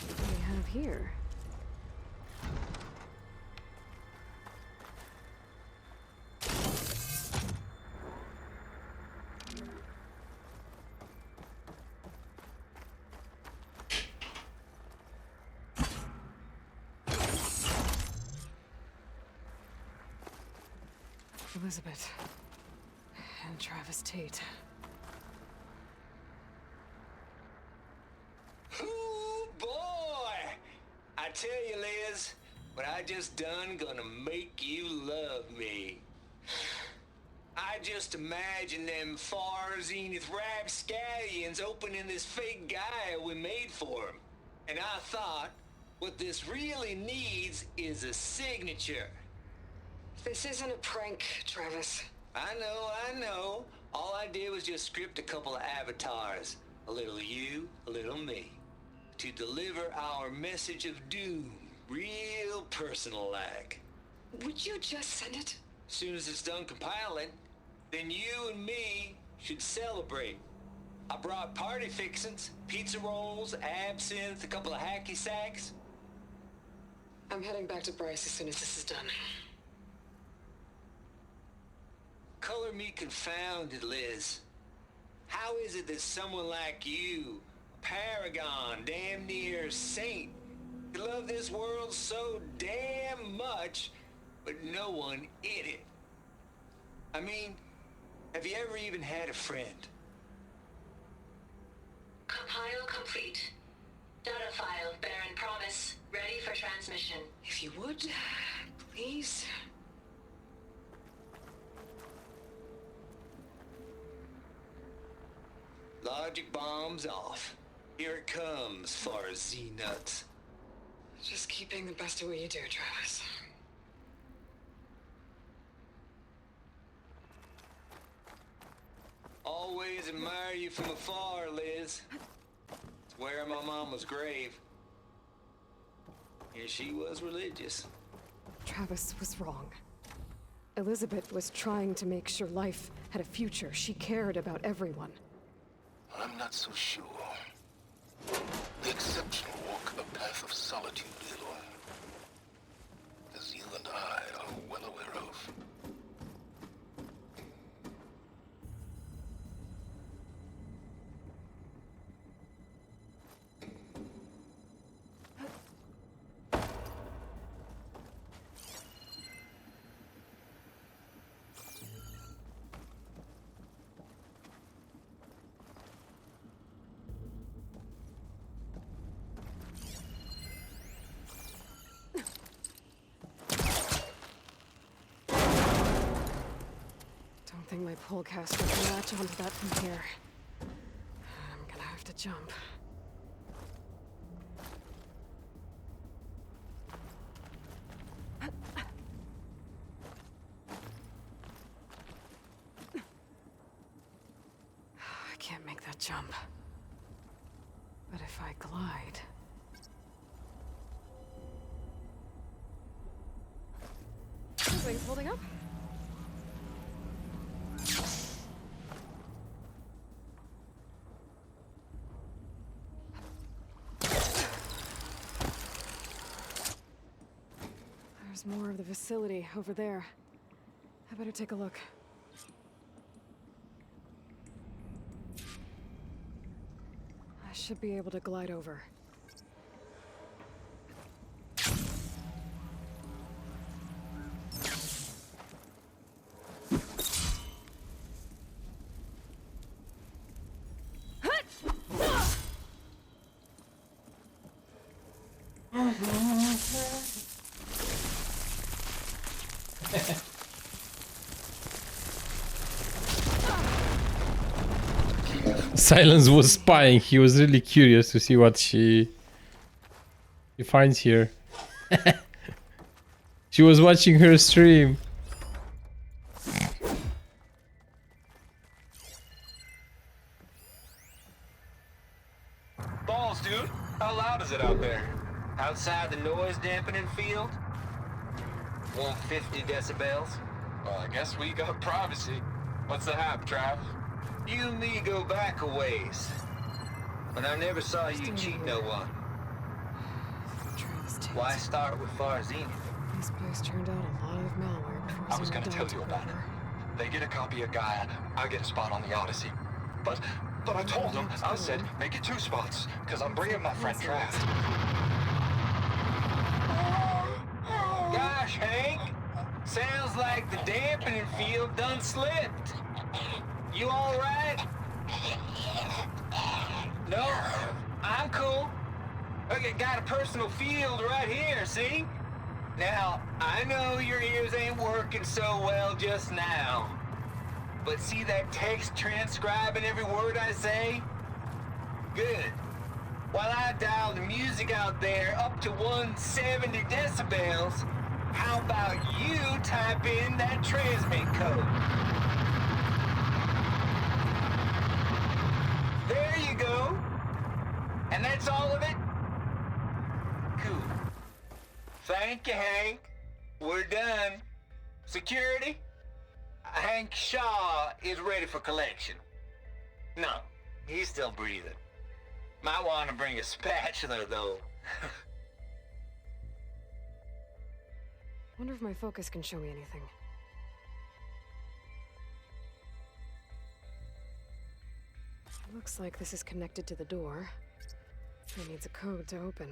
What do we have here? Elizabeth and Travis Tate. Ooh, boy! I tell you, Liz, what I just done gonna make you love me. I just imagine them far zenith rapscallions opening this fake guy we made for him. And I thought, what this really needs is a signature. This isn't a prank, Travis. I know. All I did was just script a couple of avatars. A little you, a little me. To deliver our message of doom, real personal-like. Would you just send it? As soon as it's done compiling, then you and me should celebrate. I brought party fixins, pizza rolls, absinthe, a couple of hacky sacks. I'm heading back to Bryce as soon as this is done. Color me confounded, Liz. How is it that someone like you, a paragon, damn near saint, could love this world so damn much, but no one in it? I mean, have you ever even had a friend? Compile complete. Data file, Baron Promise. Ready for transmission. If you would, please. Logic bombs off. Here it comes, far as Z-nuts. Just keep being the best at what you do, Travis. Always admire you from afar, Liz. It's where my mama's grave. Yeah, she was religious. Travis was wrong. Elizabeth was trying to make sure life had a future. She cared about everyone. I'm not so sure. The exceptional walk a path of solitude, Aloy. As you and I are well aware of. Don't think my pullcaster can latch onto that from here. I'm gonna have to jump. I can't make that jump. But if I glide... Wings holding up? There's more of the facility over there. I better take a look. I should be able to glide over. Silence was spying. He was really curious to see what she finds here. She was watching her stream. Balls, dude. How loud is it out there? Outside the noise dampening field? 150 decibels? Well, I guess we got privacy. What's the hap, Trav? You and me go back a ways. But I never saw you cheat no one. Why start with Farzini? This place turned out a lot of malware before I was Zero gonna Dawn tell you took about it. over. They get a copy of Gaia, I get a spot on the Odyssey. But I told them, I said, make it 2 spots, because I'm bringing my friend Trav. Gosh, Hank. Sounds like the dampening field done slipped. You all right? No, I'm cool. Okay, got a personal field right here, see? Now, I know your ears ain't working so well just now. But see that text transcribing every word I say? Good. While I dial the music out there up to 170 decibels, how about you type in that transmit code? There you go. And that's all of it? Cool. Thank you, Hank. We're done. Security? Hank Shaw is ready for collection. No, he's still breathing. Might want to bring a spatula, though. Wonder if my focus can show me anything. Looks like this is connected to the door. It needs a code to open.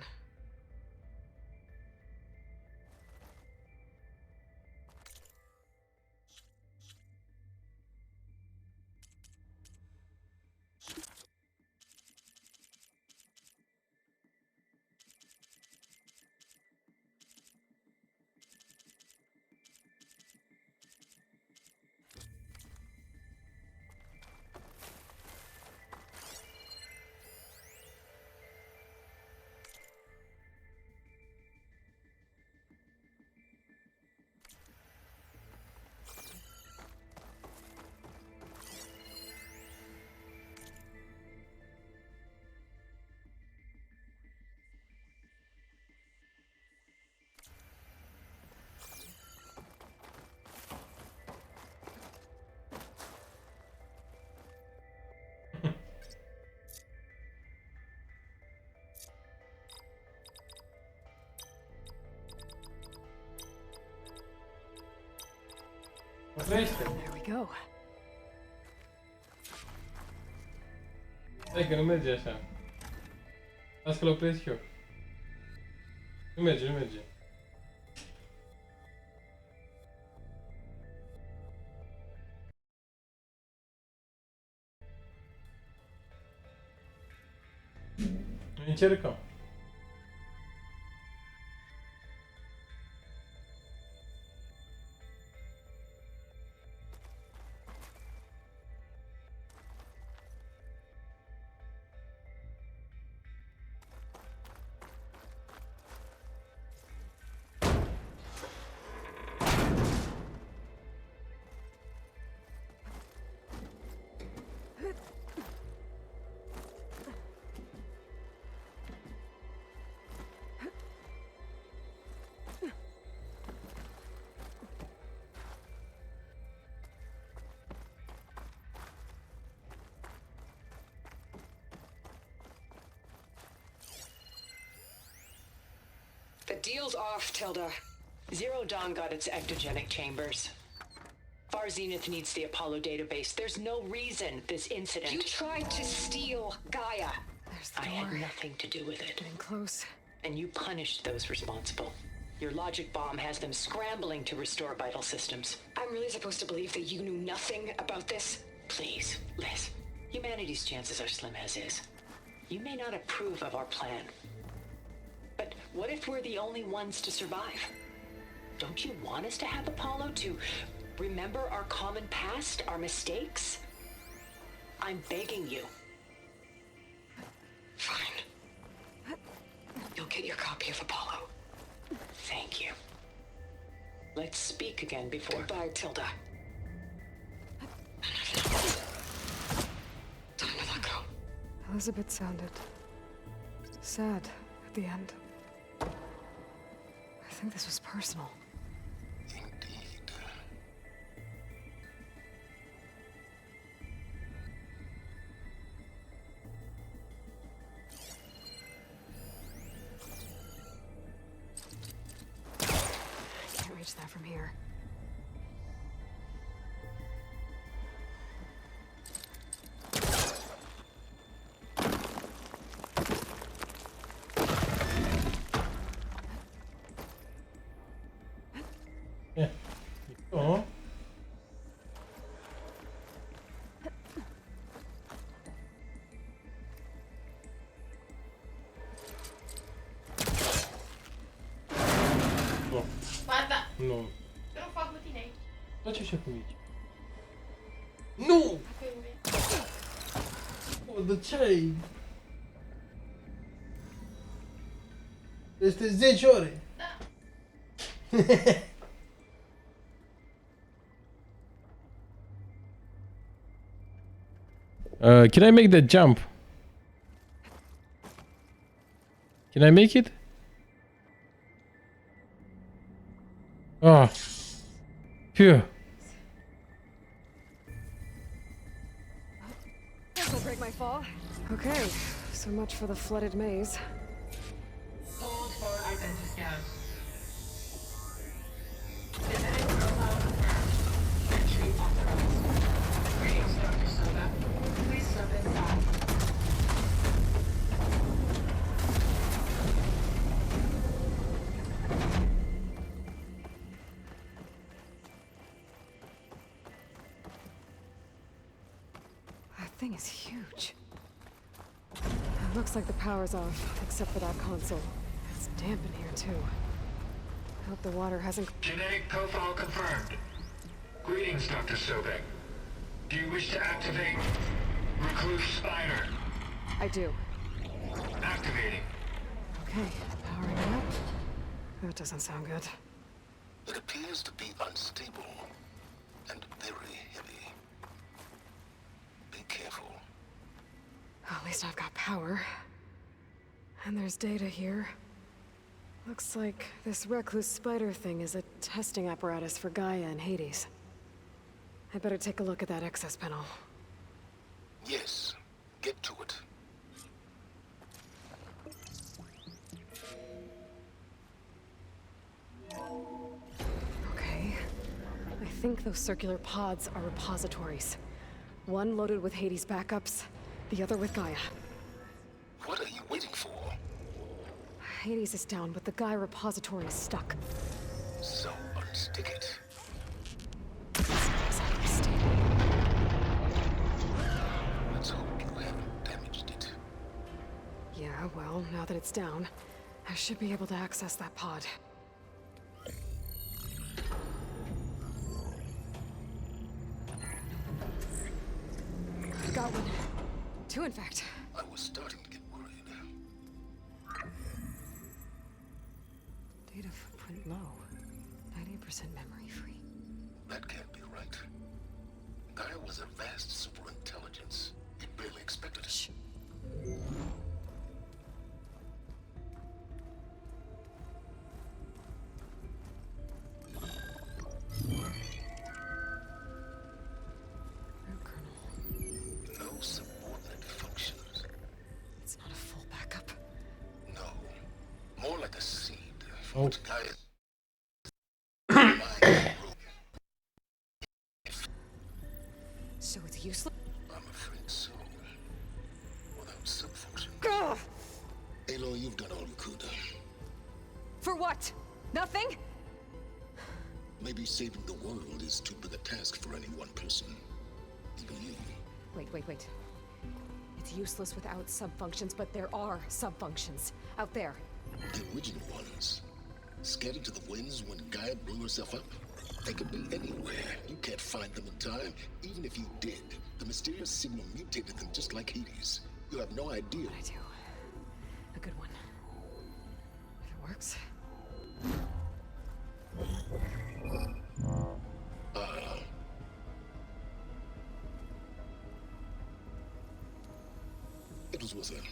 There we go. Stai că nu merge așa. Las că l opresc eu. Nu merge, nu merge. Încercăm. The deal's off, Tilda. Zero Dawn got its ectogenic chambers. Far Zenith needs the Apollo database. There's no reason this incident... You tried to steal Gaia. There's the I door. had nothing to do with it. Getting close. And you punished those responsible. Your logic bomb has them scrambling to restore vital systems. I'm really supposed to believe that you knew nothing about this? Please, Liz. Humanity's chances are slim as is. You may not approve of our plan. But what if we're the only ones to survive? Don't you want us to have Apollo to remember our common past, our mistakes? I'm begging you. Fine. You'll get your copy of Apollo. Thank you. Let's speak again before... Goodbye, Tilda. Time to let go. Elizabeth sounded sad at the end. I think this was personal. Indeed. Can't reach that from here. Yeah. Oh. No. Guarda, Nu. ce nu fac cu tine aici? Dar ce și-a aici? Nu! Dacă nu vrei. Oh, de ce ai? Este 10 ore. Da. Can I make that jump? Can I make it? Oh. Phew. This'll break my fall. Okay, so much for the flooded maze. Hold for identity scan. Genetic profile confirmed. Entry authorized. Greetings, Dr. Soda. Please step inside. That thing is huge. It looks like the power's off, except for that console. It's damp in here, too. I hope the water hasn't... Genetic profile confirmed. Greetings, Dr. Sobek. Do you wish to activate Recluse Spider? I do. Activating. Okay, powering it up. That doesn't sound good. It appears to be unstable and very heavy. Be careful. At least I've got power. And there's data here. Looks like this recluse spider thing is a testing apparatus for Gaia and Hades. I'd better take a look at that access panel. Yes, get to it. Okay. I think those circular pods are repositories. One loaded with Hades backups, the other with Gaia. What are you waiting for? Hades is down, but the Gaia repository is stuck. So unstick it. Let's hope you haven't damaged it. Yeah, well, now that it's down, I should be able to access that pod. Got one. Two, in fact. I was starting to get worried. Data footprint low. 98% memory free. That can't be right. Gaia was a vast superintelligence. You barely expected it. Shh. No subordinate functions. It's not a full backup. No. More like a seed. For Oh. which Gaia... So it's useless? I'm afraid so. Without subfunction. Gah! Aloy, you've done all you could. For what? Nothing? Maybe saving the world is too big a task for any one person. Even you. Wait. It's useless without subfunctions, but there are subfunctions out there. The original ones. Scattered to the winds when Gaia blew herself up. They could be anywhere. You can't find them in time. Even if you did, the mysterious signal mutated them just like Hades. You have no idea. I do. A good one. If it works. It was with her.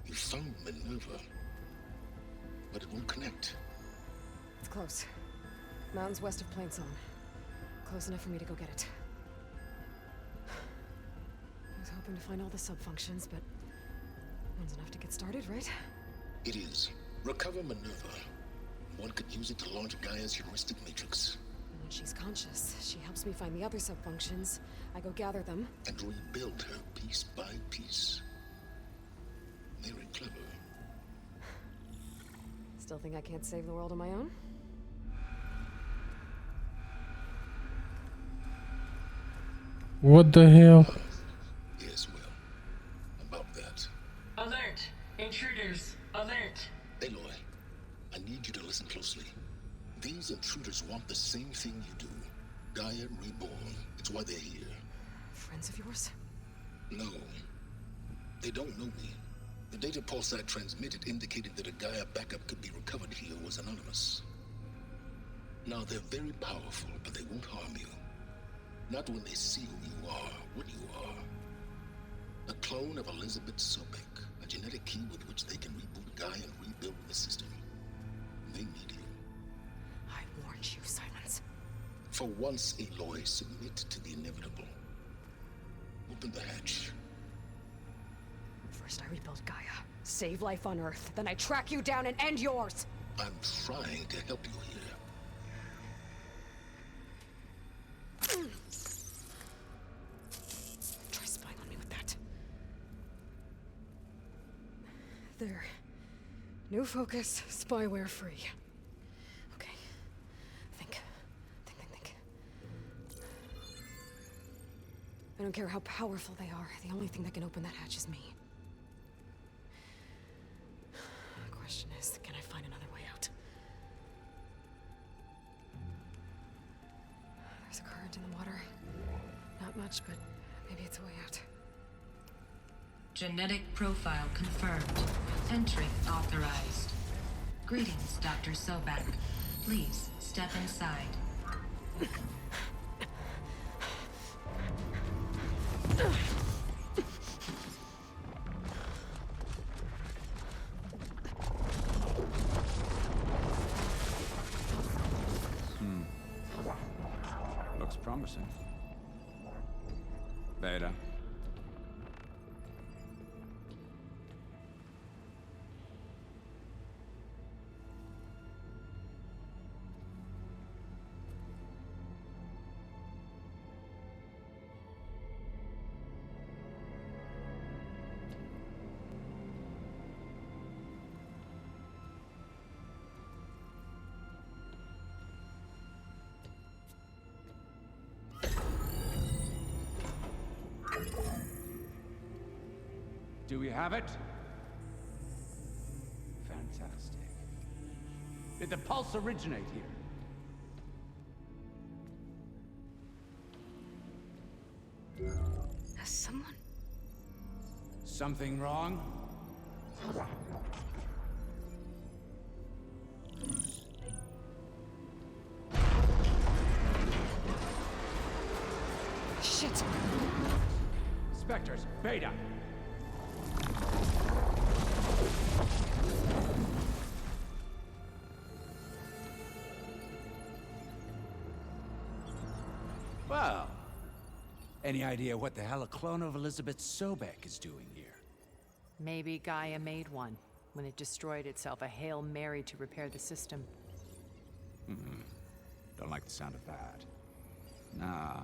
You found Minerva, but it won't connect. It's close. Mountains west of Plainsong. Close enough for me to go get it. I was hoping to find all the subfunctions, but one's enough to get started, right? It is. Recover Minerva. One could use it to launch Gaia's heuristic matrix. When she's conscious, she helps me find the other subfunctions. I go gather them. And rebuild her piece by piece. Very clever. Still think I can't save the world on my own? What the hell? Yes, well, about that. Alert! Intruders! Alert! Aloy, I need you to listen closely. These intruders want the same thing you do. Gaia reborn. It's why they're here. Friends of yours? No. They don't know me. The data pulse I transmitted indicated that a Gaia backup could be recovered here was anonymous. Now, they're very powerful, but they won't harm you. Not when they see who you are, what you are. A clone of Elizabeth Sobek, a genetic key with which they can reboot Gaia and rebuild the system. They need you. I warned you, Silence. For once, Aloy, submit to the inevitable. Open the hatch. First I rebuild Gaia, save life on Earth, then I track you down and end yours! I'm trying to help you here. Try spying on me with that. There. New focus, spyware free. Okay. Think. I don't care how powerful they are. The only thing that can open that hatch is me. The question is, can I find another way out? There's a current in the water. Not much, but maybe it's a way out. Genetic profile confirmed. Entry authorized. Greetings, Dr. Sobek. Please step inside. Looks promising. Beta. Do we have it? Fantastic. Did the pulse originate here? Has someone... Something wrong? Shit! Spectres, Beta! Well, any idea what the hell a clone of Elizabeth Sobek is doing here? Maybe Gaia made one when it destroyed itself, a Hail Mary to repair the system. Don't like the sound of that. Nah,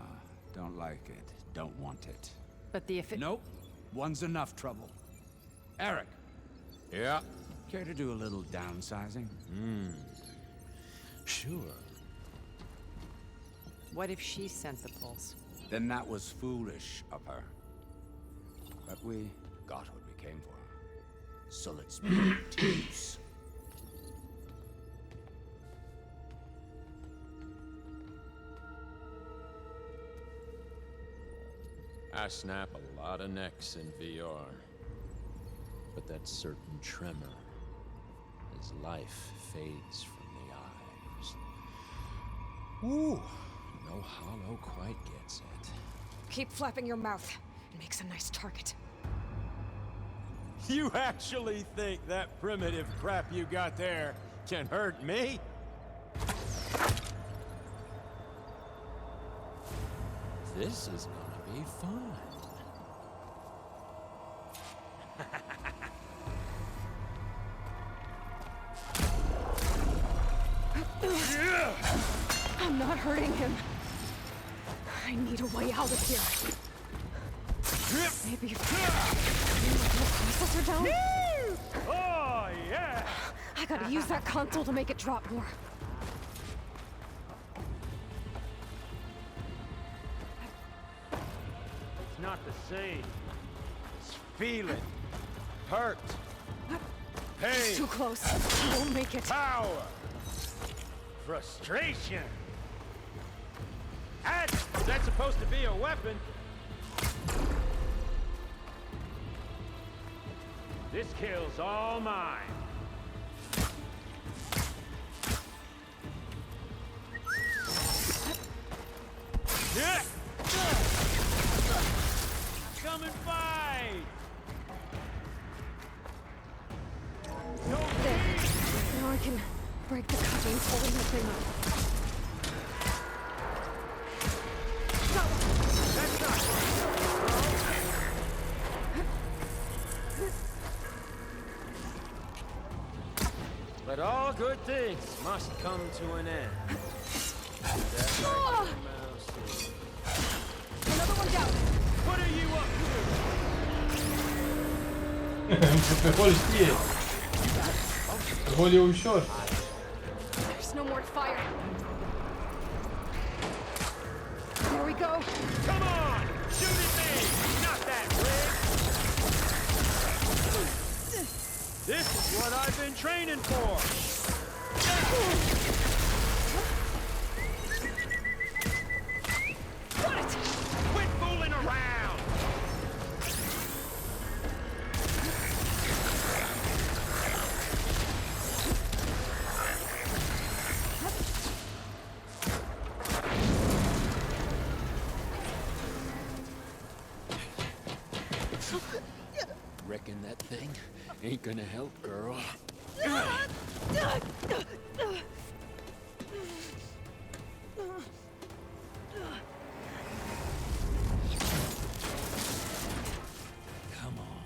don't like it. Don't want it. But the Nope. One's enough trouble. Eric. Yeah? Care to do a little downsizing? Sure. What if she sent the pulse? Then that was foolish of her. But we got what we came for. So let's put it to use. I snap a lot of necks in VR. But that certain tremor as life fades from the eyes. Ooh, no hollow quite gets it. Keep flapping your mouth. It makes a nice target. You actually think that primitive crap you got there can hurt me? This is gonna be fun. I'm not hurting him. I need a way out of here. Maybe if I processor down? Oh, yeah! I gotta use that console to make it drop more. It's not the same. It's feeling. Hurt. Pain. It's too close. You won't make it. Power. Frustration! That's supposed to be a weapon. This kill's all mine. Yeah. Come and fight. There. Now I can break the cuttings holding that thing up. That's not. But all good things must come to an end. That's right, Mousy. Another one down. What are you up ușor. There's no more fire. Here we go. Come on! Shoot at me! Not that rig! This is what I've been training for! Got it! Quit fooling around! Reckon that thing ain't gonna help, girl. Come on.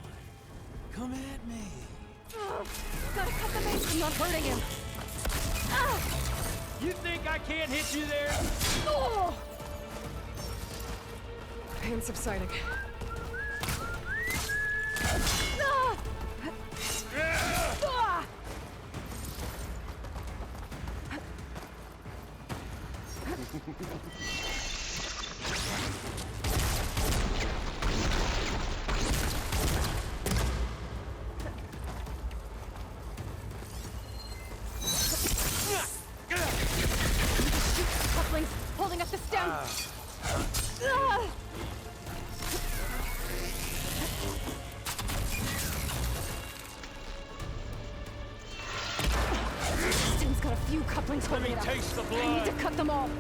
Come at me. Gotta cut the base. I'm not hurting him. You think I can't hit you there? Oh! Pain subsiding. couplings holding it up. taste the I need to blood. cut them all.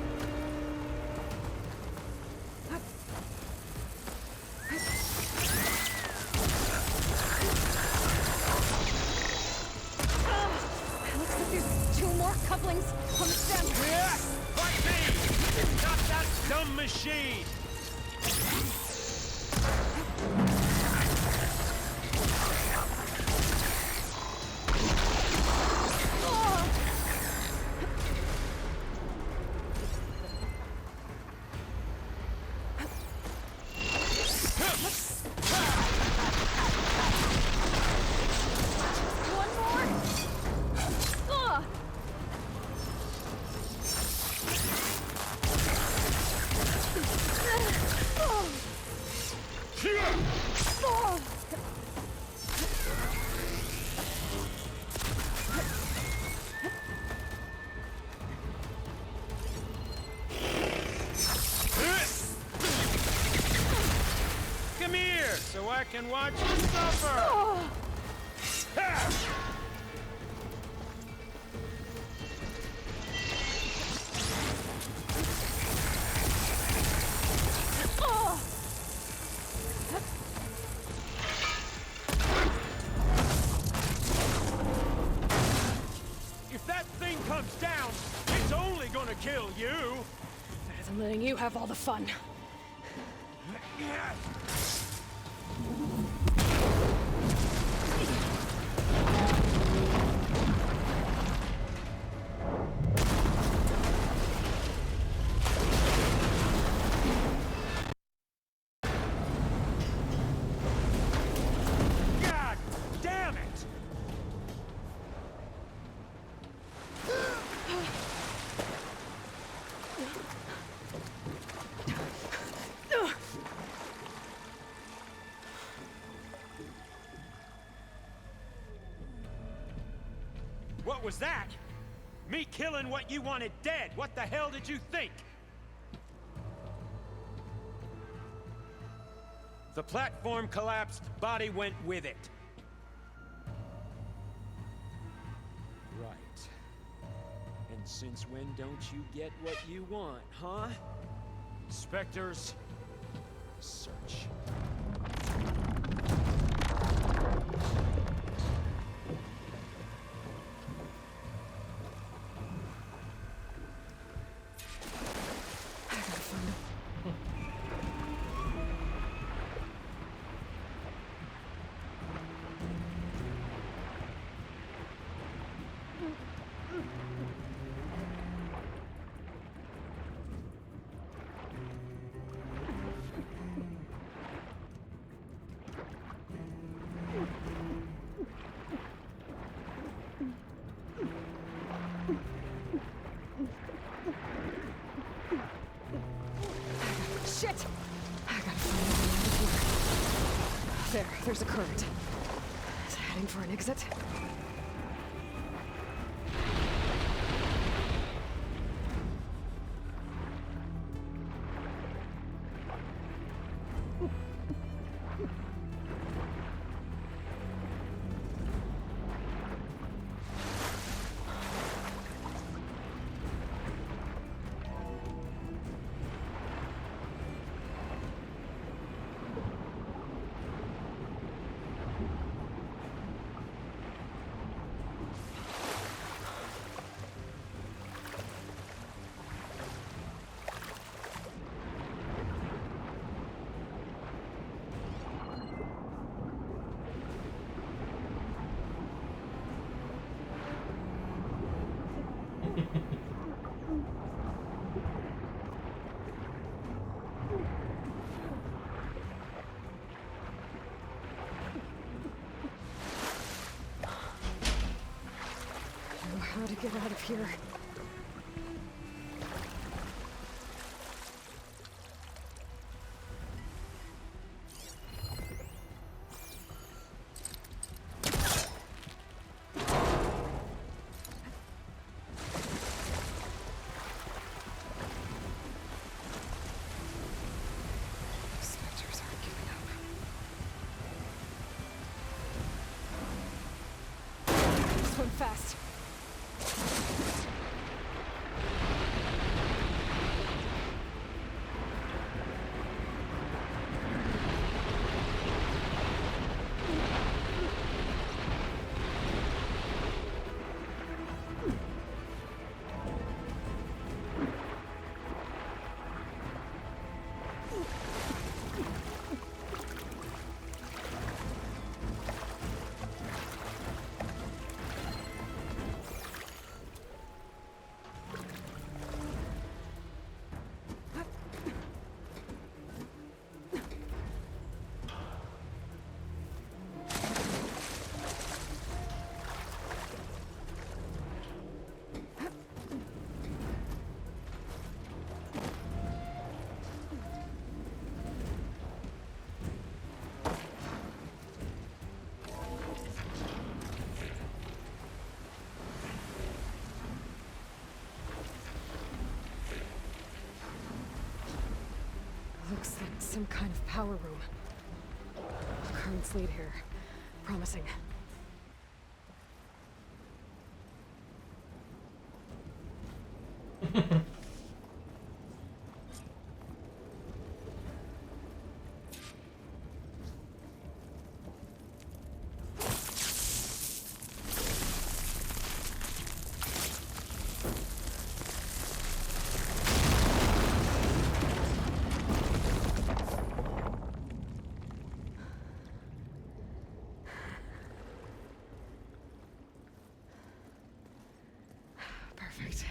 Looks like there's 2 more couplings on the stem. Yeah, fight me! Not that dumb machine! One more. Ugh. Come here, so I can watch you suffer! If that thing comes down, it's only gonna kill you! Better than letting you have all the fun. God damn it! What was that? Me killing what you wanted dead. What the hell did you think? The platform collapsed, body went with it. Right. And since when don't you get what you want, huh? Spectres, search. Shit! I gotta find a way out of here. There's a current. Is it heading for an exit? How to get out of here? Spectres aren't giving up. Swim fast. Some kind of power room. Currents lead here. Promising. Perfect.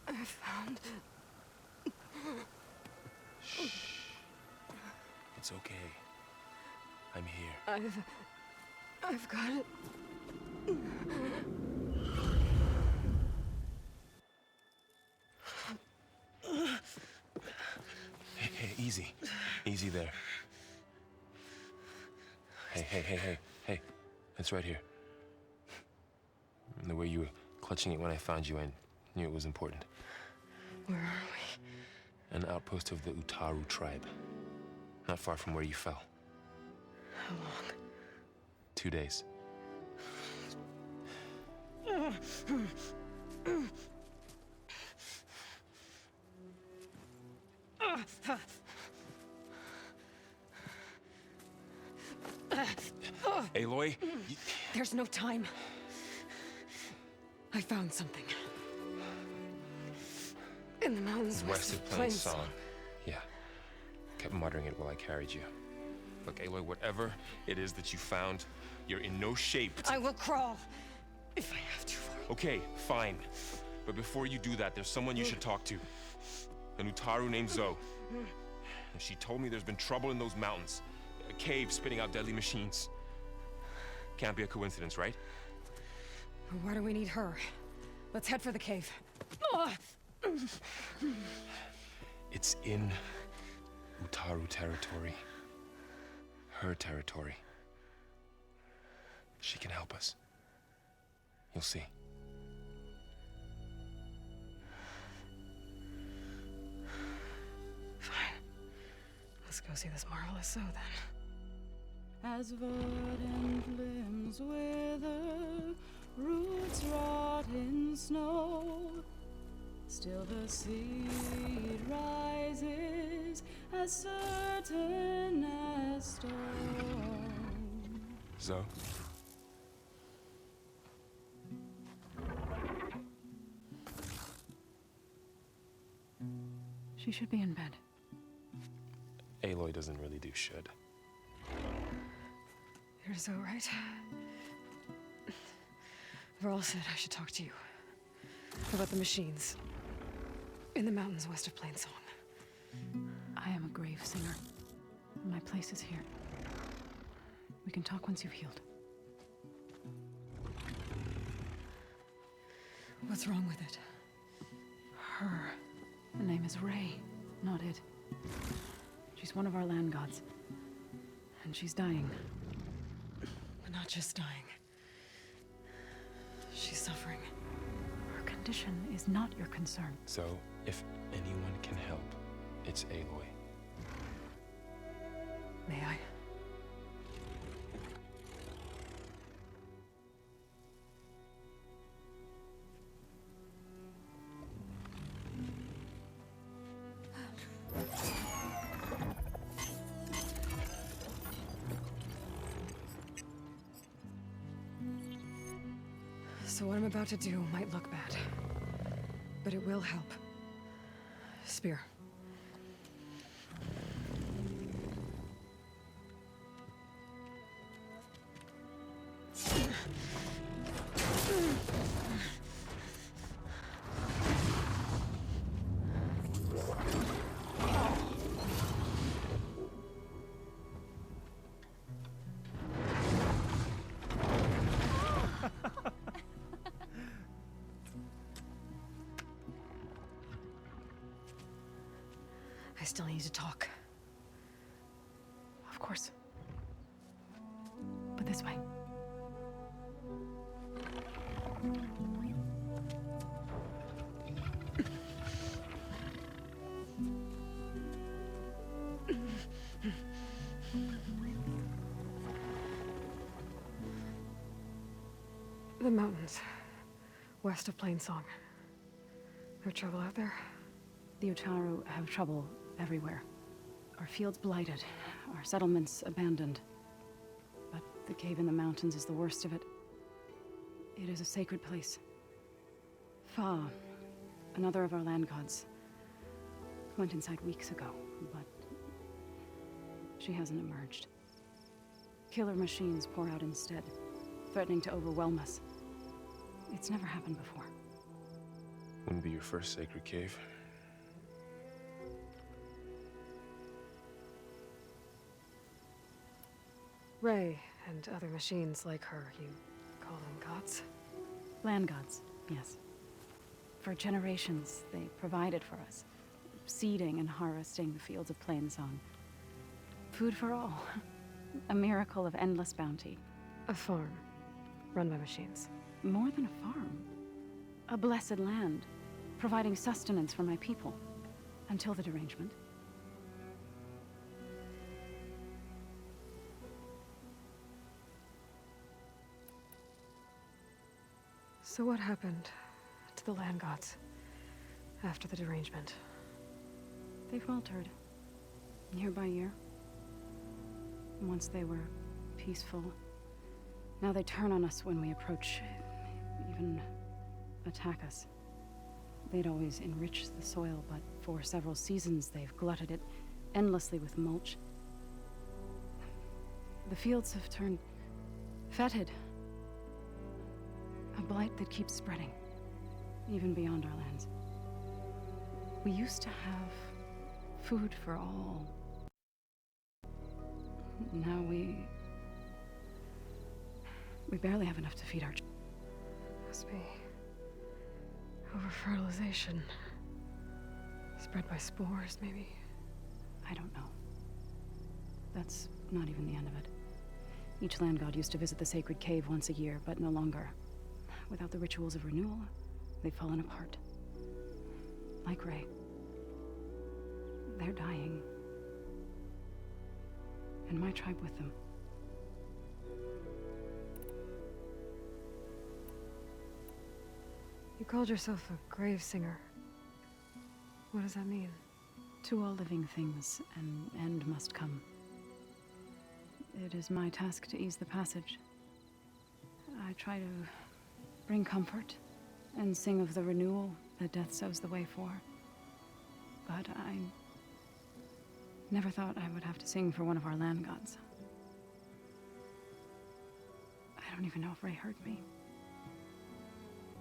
I found... Shh. It's okay. I'm here. I've got it. Hey, easy. Easy there. Hey. It's right here. And the way you were clutching it when I found you, I knew it was important. Where are we? An outpost of the Utaru tribe. Not far from where you fell. How long? 2 days. Aloy? There's no time. I found something. In the mountains west of Plains Song. Yeah. Kept muttering it while I carried you. Look, Aloy, whatever it is that you found, you're in no shape to... I will crawl, if I have to. Okay, fine. But before you do that, there's someone you should talk to. An Utaru named Zoe. And she told me there's been trouble in those mountains. A cave spitting out deadly machines. Can't be a coincidence, right? Why do we need her? Let's head for the cave. It's in Utaru territory. Her territory. She can help us. You'll see. Fine. Let's go see this marvelous Zoe then. As verdant limbs wither, roots rot in snow, still the seed rises as certain as stone. Zoe? She should be in bed. Aloy doesn't really do should. You're so right. Varl said I should talk to you. About the machines. In the mountains west of Plains Song. I am a grave singer. My place is here. We can talk once you've healed. What's wrong with it? Her. The name is Ray, not it. She's one of our land gods. And she's dying. But not just dying. She's suffering. Her condition is not your concern. So, if anyone can help, it's Aloy. May I? So what I'm about to do might look bad, but it will help. Spear. I still need to talk. Of course. But this way. The mountains, west of Plainsong. No trouble out there? The Utaru have trouble everywhere. Our fields blighted, our settlements abandoned. But the cave in the mountains is the worst of it. It is a sacred place. Fa, another of our land gods, went inside weeks ago, but she hasn't emerged. Killer machines pour out instead, threatening to overwhelm us. It's never happened before. Wouldn't be your first sacred cave. Ray and other machines like her, you call them gods? Land gods, yes. For generations, they provided for us, seeding and harvesting the fields of Plainsong. Food for all. A miracle of endless bounty. A farm, run by machines. More than a farm. A blessed land, providing sustenance for my people. Until the derangement. So what happened to the land gods after the derangement? They faltered, year by year. Once they were peaceful. Now they turn on us when we approach, even attack us. They'd always enriched the soil, but for several seasons they've glutted it endlessly with mulch. The fields have turned fetid. A blight that keeps spreading, even beyond our lands. We used to have food for all. Now we barely have enough to feed our Must be over-fertilization. Spread by spores, maybe? I don't know. That's not even the end of it. Each land god used to visit the sacred cave once a year, but no longer. Without the rituals of renewal, they've fallen apart. Like Ray. They're dying. And my tribe with them. You called yourself a grave singer. What does that mean? To all living things, an end must come. It is my task to ease the passage. I try to bring comfort and sing of the renewal that death sows the way for. But I never thought I would have to sing for one of our land gods. I don't even know if Ray heard me.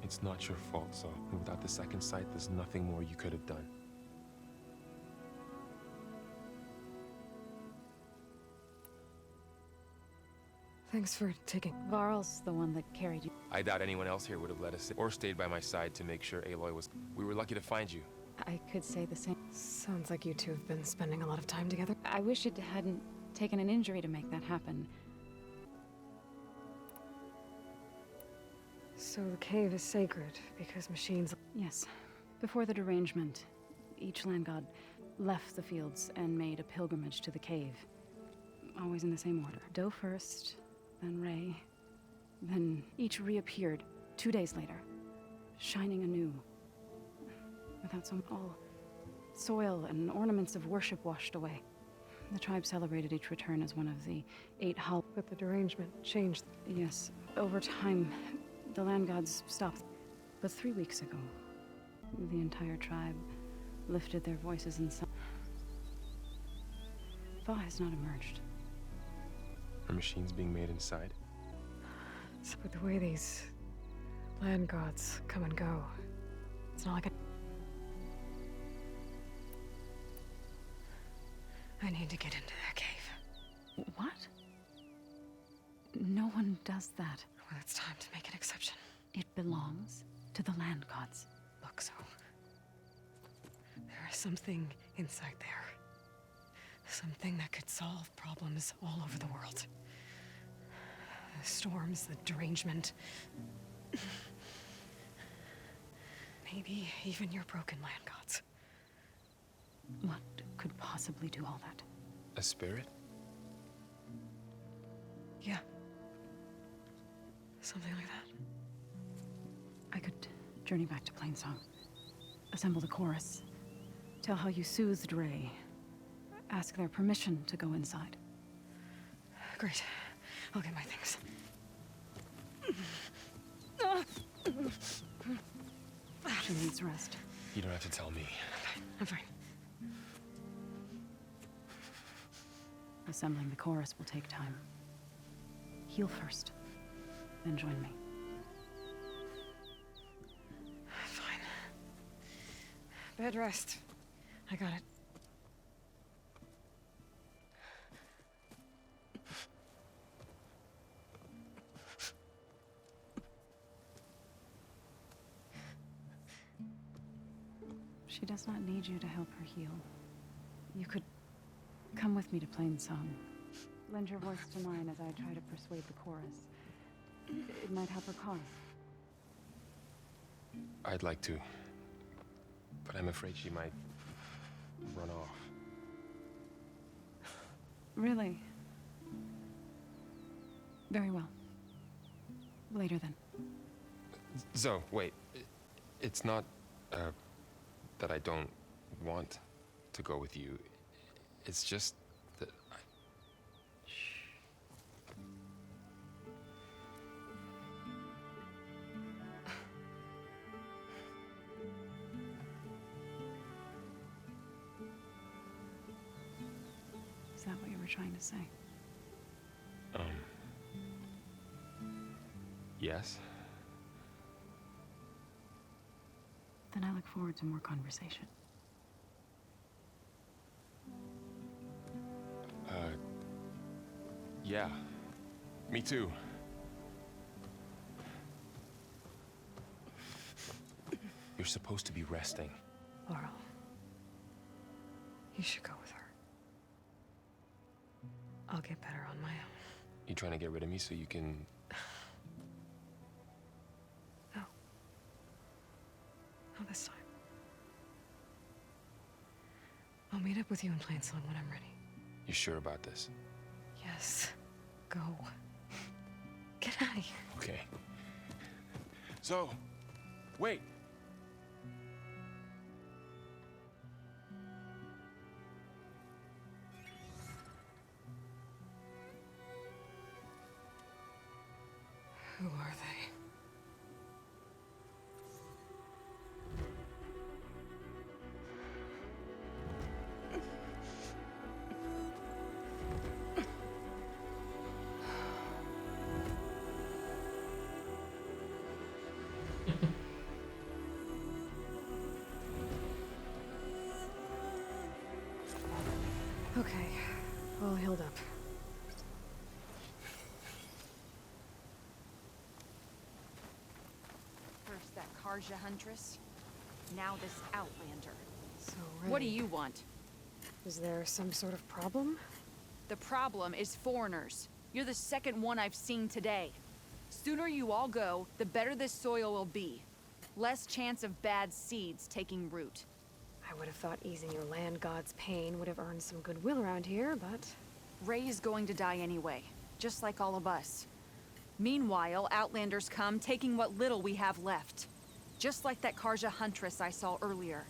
It's not your fault, Saul. And without the second sight, there's nothing more you could have done. Thanks for taking... Varl's the one that carried you. I doubt anyone else here would have let us in or stayed by my side to make sure Aloy was... We were lucky to find you. I could say the same. Sounds like you two have been spending a lot of time together. I wish it hadn't taken an injury to make that happen. So the cave is sacred because machines... Yes. Before the derangement, each land god left the fields and made a pilgrimage to the cave. always in the same order. Doe first, then Ray, then each reappeared 2 days later, shining anew. Without some all soil and ornaments of worship washed away. The tribe celebrated each return as one of the 8 hall. But the derangement changed. Yes, over time, the land gods stopped. But 3 weeks ago, the entire tribe lifted their voices in song. Thaw has not emerged. Are machines being made inside? But the way these land gods come and go, it's not like a... I need to get into that cave. What? No one does that. Well, it's time to make an exception. It belongs to the land gods. Look, so... there is something inside there. Something that could solve problems all over the world. The storms, the derangement. Maybe even your broken land gods. What could possibly do all that? A spirit? Yeah. Something like that. I could journey back to Plainsong, assemble the chorus, tell how you soothed Ray, ask their permission to go inside. Great. I'll get my things. She needs rest. You don't have to tell me. I'm fine. Assembling the chorus will take time. Heal first, then join me. Fine. Bed rest. I got it. She does not need you to help her heal. You could come with me to Plainsong. Lend your voice to mine as I try to persuade the chorus. It might help her cause. I'd like to. But I'm afraid she might run off. Really? Very well. Later then. Zoe, wait. It's not, that I don't want to go with you. It's just that I... Is that what you were trying to say? Yes? Then I look forward to more conversation. Yeah. Me too. You're supposed to be resting. Laurel. You should go with her. I'll get better on my own. You trying to get rid of me so you can... No. Not this time. I'll meet up with you in Plainsong when I'm ready. You sure about this? Yes. Go. Get out of here. Okay. So, wait. Who are they? Okay, all healed up. First that Karja Huntress, now this Outlander. So, What do you want? Is there some sort of problem? The problem is foreigners. You're the second one I've seen today. Sooner you all go, the better this soil will be. Less chance of bad seeds taking root. I would have thought easing your land god's pain would have earned some goodwill around here, but Ray's going to die anyway, just like all of us. Meanwhile, Outlanders come, taking what little we have left. Just like that Karja huntress I saw earlier.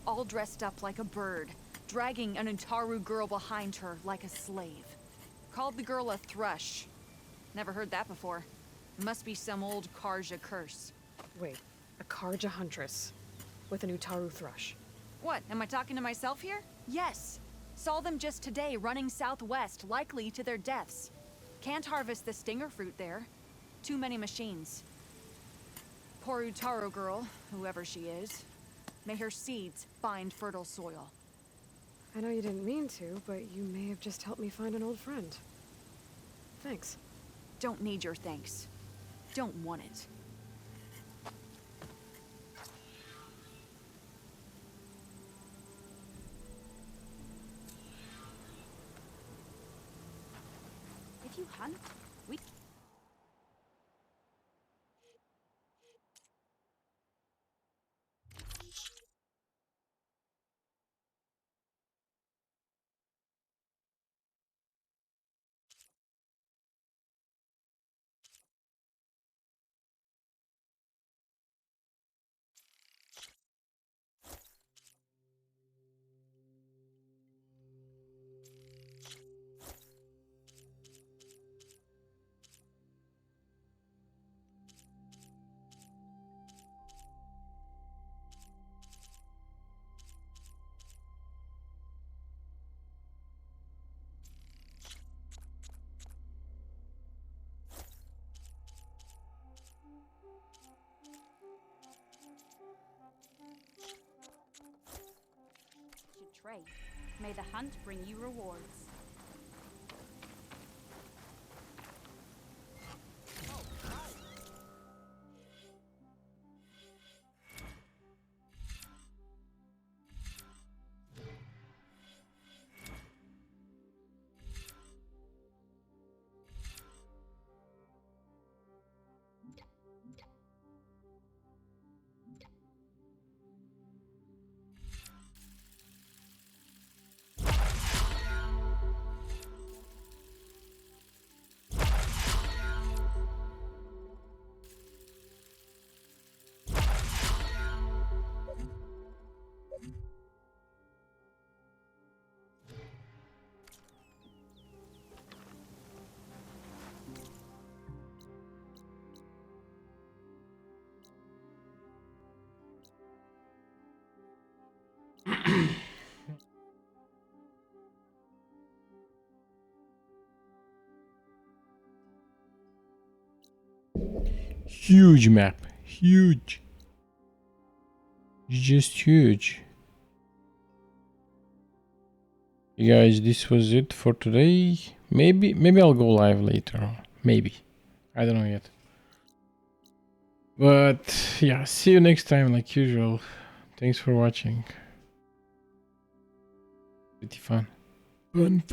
All dressed up like a bird, dragging an Utaru girl behind her like a slave. Called the girl a thrush. Never heard that before. Must be some old Karja curse. Wait, a Karja huntress with an Utaru thrush. What, am I talking to myself here? Yes. Saw them just today running southwest, likely to their deaths. Can't harvest the stinger fruit there. Too many machines. Poor Utaru girl, whoever she is. May her seeds find fertile soil. I know you didn't mean to, but you may have just helped me find an old friend. Thanks. Don't need your thanks. Don't want it. If you hunt, we... should trade. May the hunt bring you rewards. Huge map. Huge. Just huge. You guys, this was it for today. Maybe I'll go live later. Maybe. I don't know yet. But yeah, see you next time like usual. Thanks for watching. Pretty fun. Fun.